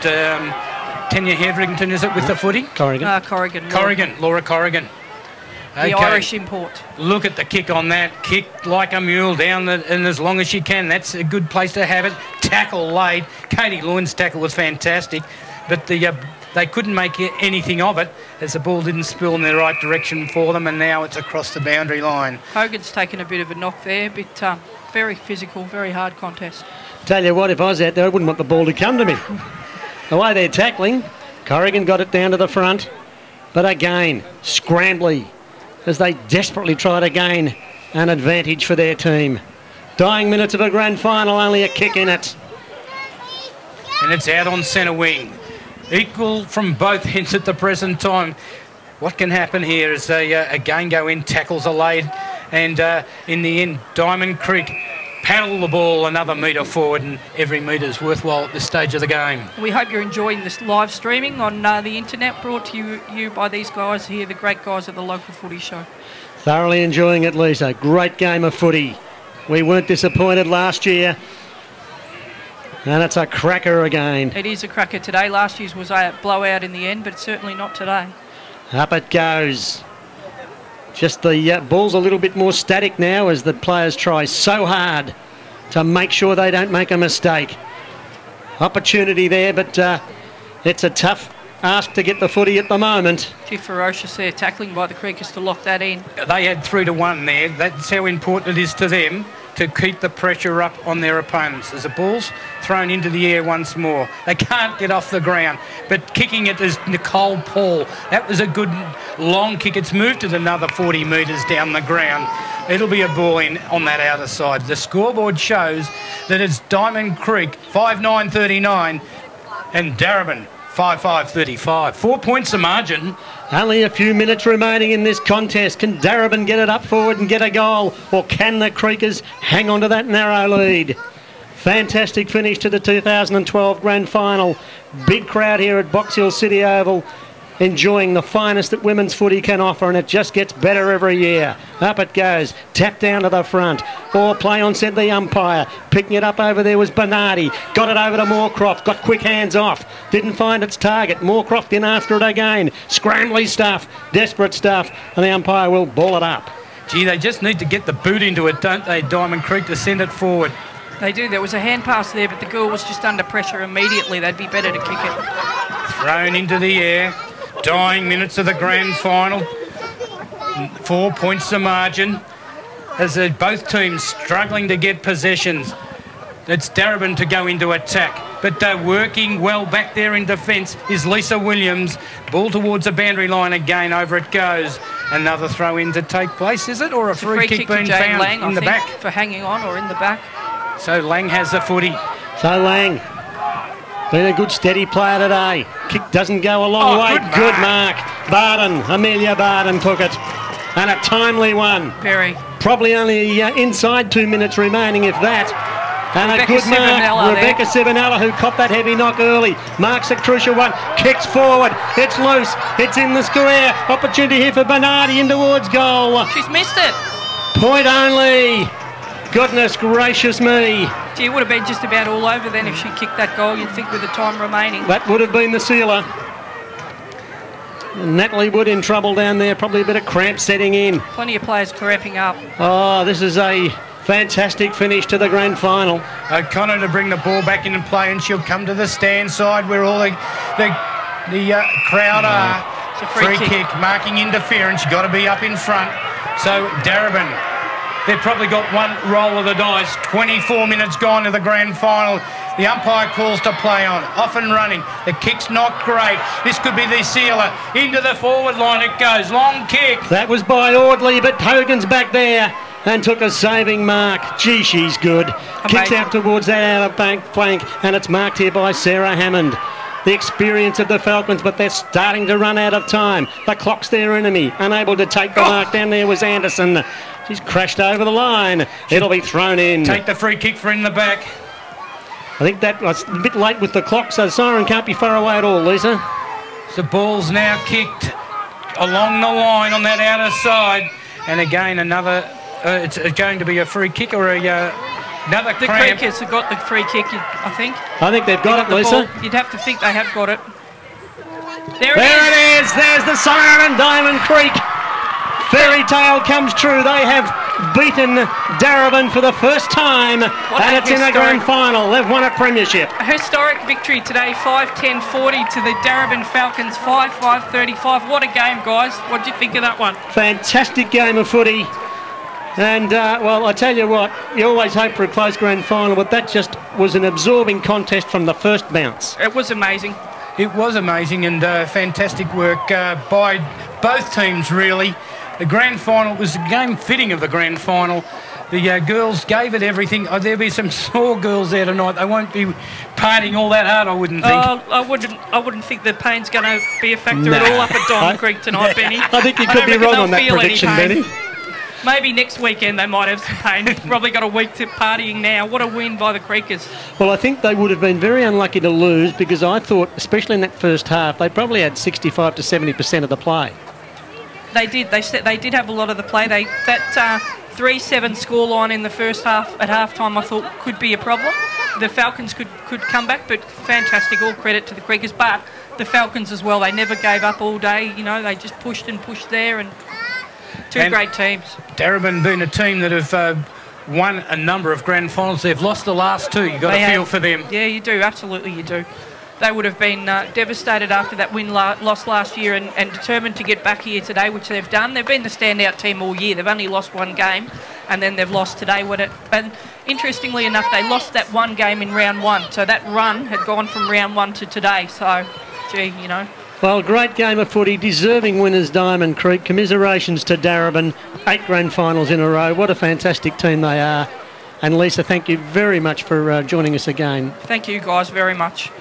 Tanya Hetherington, is it, with the footy? Corrigan. Corrigan. Laura Corrigan. The Irish import. Look at the kick on that. Kick like a mule down and as long as she can. That's a good place to have it. Tackle laid. Katie Lewin's tackle was fantastic. But they couldn't make anything of it as the ball didn't spill in the right direction for them, and now it's across the boundary line. Hogan's taken a bit of a knock there, but very physical, very hard contest. Tell you what, if I was out there, I wouldn't want the ball to come to me. The way they're tackling, Corrigan got it down to the front. But again, scrambly, as they desperately try to gain an advantage for their team. Dying minutes of a grand final, only a kick in it. And it's out on centre wing. Equal from both ends at the present time. What can happen here is they again go in, tackles are laid, and in the end, Diamond Creek paddle the ball another metre forward, and every metre is worthwhile at this stage of the game. We hope you're enjoying this live streaming on the internet, brought to you by these guys here, the great guys at the local footy show. Thoroughly enjoying it, Lisa. Great game of footy. We weren't disappointed last year. And it's a cracker again. It is a cracker today. Last year's was a blowout in the end, but certainly not today. Up it goes. Just the ball's a little bit more static now as the players try so hard to make sure they don't make a mistake. Opportunity there, but it's a tough ask to get the footy at the moment. Gee, ferocious there, tackling by the Creekers to lock that in. They had 3-1 there. That's how important it is to them to keep the pressure up on their opponents. As the ball's thrown into the air once more. They can't get off the ground, but kicking it is Nicole Paul. That was a good long kick. It's moved it another 40 metres down the ground. It'll be a ball in on that outer side. The scoreboard shows that it's Diamond Creek 5-9-39 and Darebin 5-5-35. 4 points the margin. Only a few minutes remaining in this contest. Can Darebin get it up forward and get a goal? Or can the Creekers hang on to that narrow lead? Fantastic finish to the 2012 Grand Final. Big crowd here at Box Hill City Oval, enjoying the finest that women's footy can offer, and it just gets better every year. Up it goes, tapped down to the front. Or play on, said the umpire. Picking it up over there was Bernardi. Got it over to Moorcroft, got quick hands off. Didn't find its target. Moorcroft in after it again. Scrambly stuff, desperate stuff, and the umpire will ball it up. Gee, they just need to get the boot into it, don't they, Diamond Creek, to send it forward. They do. There was a hand pass there, but the girl was just under pressure immediately. They'd be better to kick it. Thrown into the air. Dying minutes of the grand final. 4 points the margin as both teams struggling to get possessions. It's Darebin to go into attack, but they're working well back there in defence is Lisa Williams. Ball towards the boundary line again, over it goes. Another throw in to take place, is it? Or a free kick being found Lang, in the back? For hanging on or in the back. So Lang has the footy. So Lang, been a good steady player today. Kick doesn't go a long way. Good mark. Barden, Amelia Barden took it. And a timely one. Very. Probably only inside 2 minutes remaining, if that. And Rebecca a good mark. Rebecca Sivanella, who copped that heavy knock early. Marks a crucial one. Kicks forward. It's loose. It's in the square. Opportunity here for Bernardi in towards goal. She's missed it. Point only. Goodness gracious me. Gee, it would have been just about all over then if she kicked that goal, you'd think, with the time remaining. That would have been the sealer. Natalie Wood in trouble down there, probably a bit of cramp setting in. Plenty of players cramping up. Oh, this is a fantastic finish to the grand final. O'Connor to bring the ball back into play, and she'll come to the stand side where all the crowd are. It's a free kick. Marking interference. You've got to be up in front. So Darebin, they've probably got one roll of the dice. 24 minutes gone to the grand final. The umpire calls to play on. Off and running. The kick's not great. This could be the sealer. Into the forward line it goes. Long kick. That was by Audley, but Hogan's back there and took a saving mark. Gee, she's good. Kicks out towards that outer bank flank, and it's marked here by Sarah Hammond. The experience of the Falcons, but they're starting to run out of time. The clock's their enemy. Unable to take the mark down there was Anderson. She's crashed over the line. It'll be thrown in. Take the free kick for in the back. I think that was a bit late with the clock, so Siren can't be far away at all, Lisa. The ball's now kicked along the line on that outer side. And again, another, it's going to be a free kick or another The cramp. Creekers have got the free kick, I think. I think they've got it, Lisa. Ball. You'd have to think they have got it. There it is. There's the siren and Diamond Creek. Fairy tale comes true. They have beaten Darebin for the first time, and it's in the grand final. They've won a premiership. A historic victory today, 5-10-40 to the Darebin Falcons, 5-5-35. What a game, guys. What did you think of that one? Fantastic game of footy. And, well, I tell you what, you always hope for a close grand final, but that just was an absorbing contest from the first bounce. It was amazing. It was amazing and fantastic work by both teams, really. The grand final was the game fitting of the grand final. The girls gave it everything. There'll be some sore girls there tonight. They won't be partying all that hard, I wouldn't think. I wouldn't think the pain's going to be a factor at all up at Diamond Creek tonight, Benny. I think you could be wrong on that prediction, Benny. Maybe next weekend they might have some pain. Probably got a week to partying now. What a win by the Creekers. Well, I think they would have been very unlucky to lose because I thought, especially in that first half, they probably had 65 to 70% of the play. They did. They did have a lot of the play. That 3-7 scoreline in the first half at halftime, I thought could be a problem. The Falcons could come back, but fantastic. All credit to the Creekers, but the Falcons as well. They never gave up all day. You know, they just pushed and pushed there, and two great teams. Darebin being a team that have won a number of grand finals. They've lost the last two. You've got to feel for them. Yeah, you do. Absolutely, you do. They would have been devastated after that loss last year and determined to get back here today, which they've done. They've been the standout team all year. They've only lost one game, and then they've lost today. And interestingly enough, they lost that one game in round one. So that run had gone from round one to today. So, gee, you know. Well, great game of footy. Deserving winners, Diamond Creek. Commiserations to Darebin. 8 grand finals in a row. What a fantastic team they are. And Lisa, thank you very much for joining us again. Thank you, guys, very much.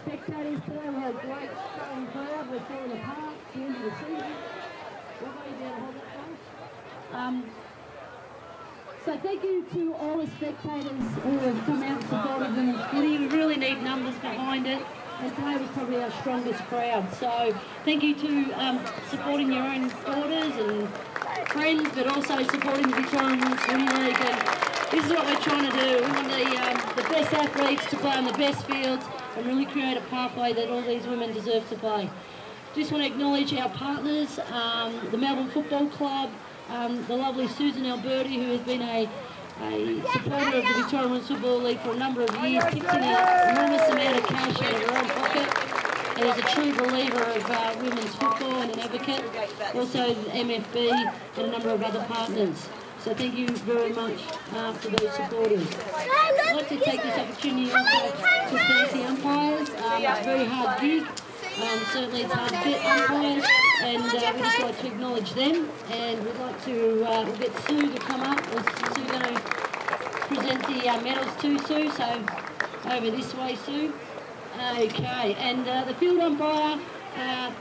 spectators today. We had a great strong crowd. We're falling apart at the end of the season. Everybody down hold that close. So thank you to all the spectators who have come out and supported women's footy. We really need numbers behind it. And today was probably our strongest crowd. So thank you to supporting your own daughters and friends, but also supporting the Victorian Women's Footy League. And this is what we're trying to do. We want the best athletes to play on the best fields and really create a pathway that all these women deserve to play. Just want to acknowledge our partners, the Melbourne Football Club, the lovely Susan Alberti, who has been a supporter of the Victorian Women's Football League for a number of years, kicks in an enormous amount of cash out of her own pocket, and is a true believer of women's football and an advocate. Also the MFB and a number of other partners. So thank you very much for those supporters. I'd like to take this opportunity also to thank the umpires. It's a very hard gig. Certainly it's hard to get umpires, and we'd just like to acknowledge them, and we'd like to we'll get Sue to come up. Is Sue going to present the medals to Sue? So over this way, Sue. Okay, and the field umpire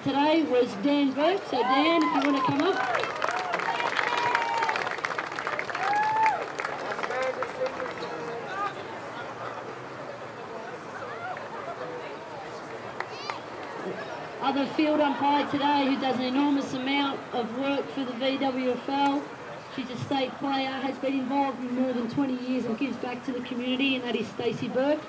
today was Dan Burke. So Dan, if you want to come up. Other field umpire today who does an enormous amount of work for the VWFL. She's a state player, has been involved in more than 20 years and gives back to the community, and that is Stacey Burke.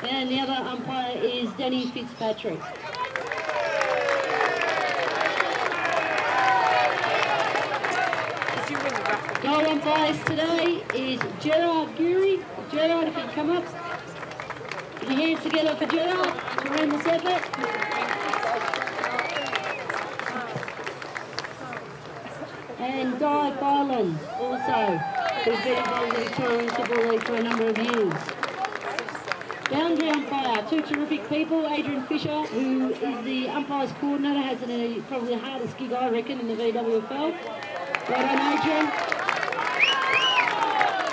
And the other umpire is Danny Fitzpatrick. Goal umpires today is Gerard Geary. Gerard, if you can come up. Put your hands together for Gerard to win this effort. And Di Byland, also, who's been involved in the Victorian Football League for a number of years. Boundary umpire, two terrific people. Adrian Fisher, who is the umpires coordinator, has probably the hardest gig, I reckon, in the VWFL. Well done, Adrian.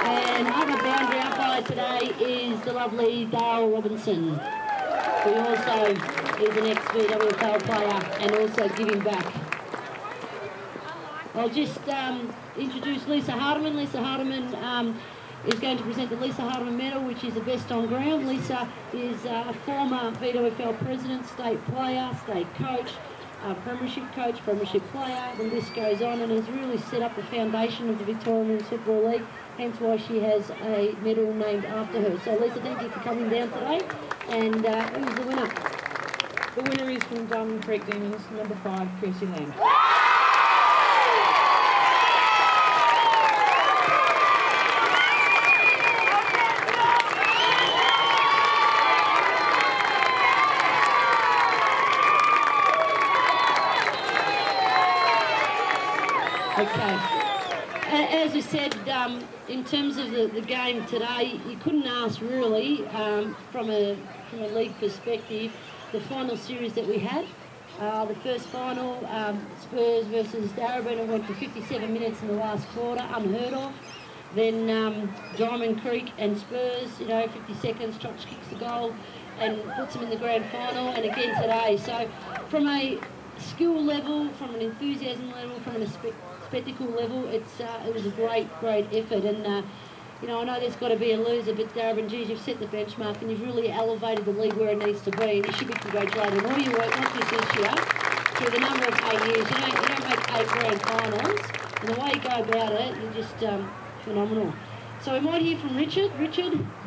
And other boundary umpire today is the lovely Dale Robinson, who also is an ex-VWFL player and also giving back. I'll just introduce Lisa Hardiman. Lisa Hardiman is going to present the Lisa Hardiman Medal, which is the best on ground. Lisa is a former VWFL president, state player, state coach, premiership player, the list goes on, and has really set up the foundation of the Victorian Women's Football League, hence why she has a medal named after her. So Lisa, thank you for coming down today. And who's the winner? The winner is from Diamond Creek Demons, number 5, Kirsty Lamb. Okay. As you said, in terms of the game today, you couldn't ask really, from a league perspective, the final series that we had. The first final, Spurs versus Darebin, it went for 57 minutes in the last quarter, unheard of. Then Diamond Creek and Spurs, 50 seconds, Troch kicks the goal and puts them in the grand final, and again today. So from a skill level, from an enthusiasm level, from a spectacle level, it was a great effort. And I know there's got to be a loser, but Darebin, geez, you've set the benchmark and you've really elevated the league where it needs to be, and you should be congratulated on all your work, not just this year, through the number of 8 years. You don't make 8 grand finals, and the way you go about it, you're just phenomenal. So we might hear from Richard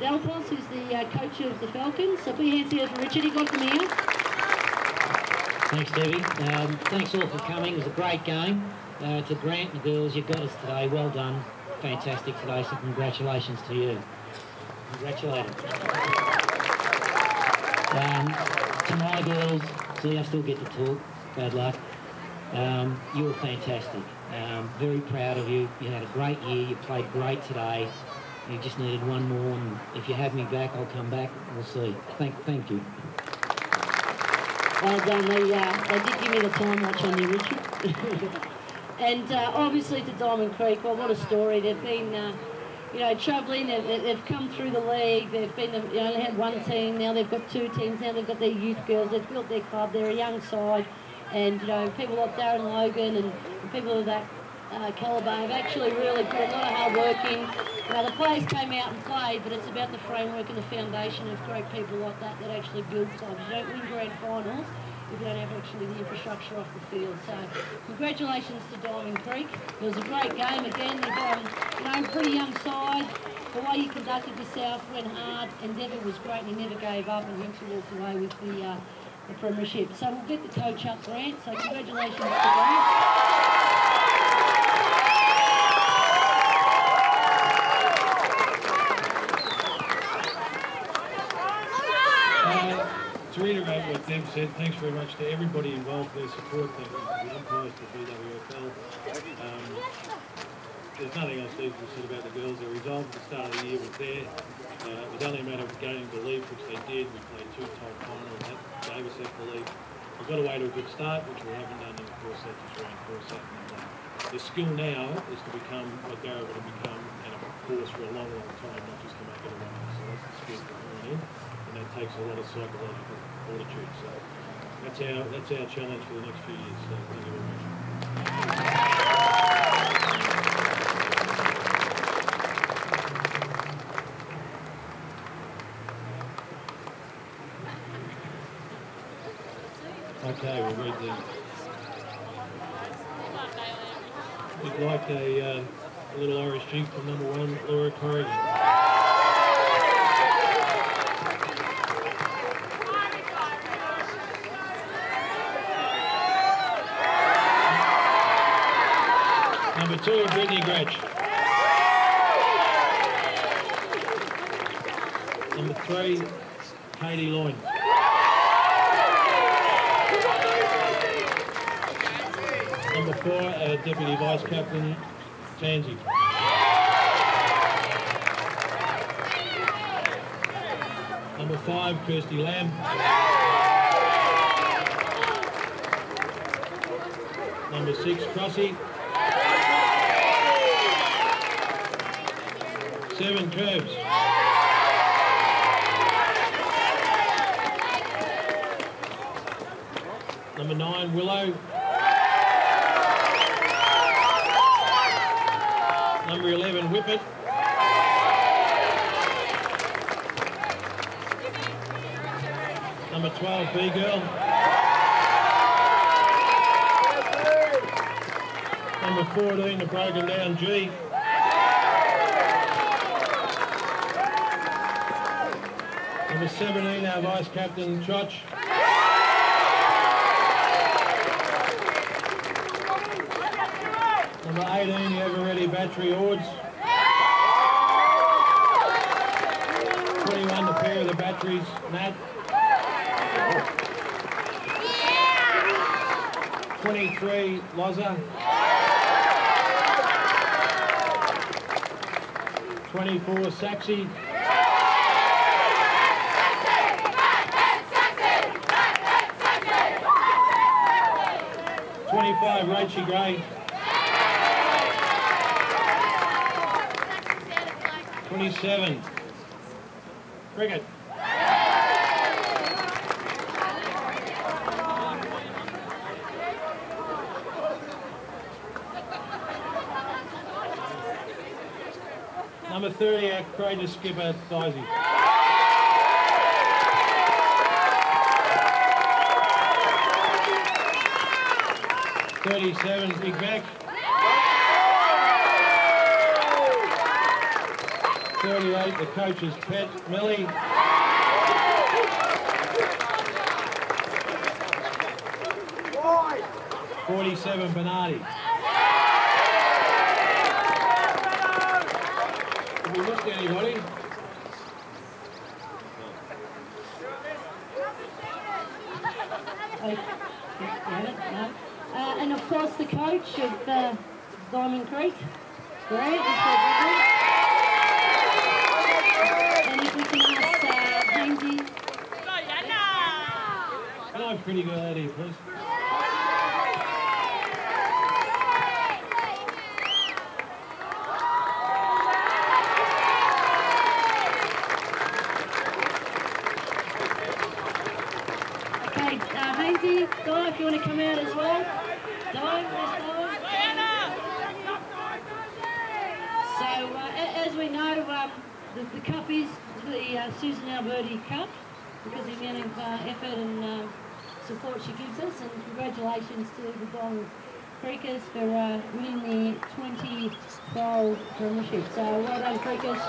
Delpos, who's the coach of the Falcons. So put your hands together for Richard. He got them here. Thanks, Debbie. Thanks all for coming. It was a great game. To Grant and the girls, you got us today. Well done. Fantastic today, so congratulations to you. Congratulations. To my girls, see, I still get to talk. Bad luck. You were fantastic. Very proud of you. You had a great year. You played great today. You just needed one more, and if you have me back, I'll come back. We'll see. Thank you. Well done. They did give me the time watch on you, Richard. And obviously to Diamond Creek, well, what a story. They've been you know, travelling. They've come through the league. They've been, only had one team. Now they've got 2 teams. Now they've got their youth girls. They've built their club. They're a young side, and you know, people like Darren Logan and people of that calibre have actually really put a lot of hard work in. You know, the players came out and played, but it's about the framework and the foundation of great people like that that actually build clubs. You don't win grand finals if you don't have actually the infrastructure off the field. So congratulations to Diamond Creek. It was a great game again. They've got, pretty young side. The way you conducted yourself went hard. Endeavour was great and he never gave up and eventually walked away with the premiership. So we'll get the coach up, Grant. So congratulations to Grant. To reiterate what Deb said, thanks very much to everybody involved for their support, the umpires, the VWFL. There's nothing else needs to be said about the girls. Their resolve at the start of the year was there. It was only a matter of gaining belief, which they did. We played 2 top finals, that gave us that belief. We got away to a good start, which we haven't done in the course that, just reinforce that. The skill now is to become what they're able to become, and of course for a long, long time, not just to make it a run. So that's the skill we're going in. And that takes a lot of psychological fortitude. So that's our challenge for the next few years. So thank you very much. Okay, we'll read the. We'd like a little Irish jig from number 1, Laura Corrigan. Number 2, Brittany Gretsch. Number 3, Katie Loyne. Number 4, Deputy Vice Captain, Tansy. Number 5, Kirsty Lamb. Number 6, Crossy. 7, Curbs. Number 9, Willow. Number 11, Whippet. Number 12, B-Girl. Number 14, the broken down G. Number 17, our Vice Captain, Chotch. Number 18, the Ever-Ready Battery Ords. 21, the pair of the batteries, Nat. 23, Loza. 24, Saxy. 25, Rachie Gray. 27, Cricket. Number 30, our courageous skipper, Dicey. 37, Big Mac. 38, the coach's pet, Millie. 47, Bernardi. Have we missed anybody? And of course the coach of Diamond Creek, Grant. And if we can ask Jamesy. Can I have pretty girl out here, please? The cup is the Susan Alberti Cup because of the amount of effort and support she gives us, and congratulations to the Don Creekers for winning the 2012 premiership. So well done, Creekers.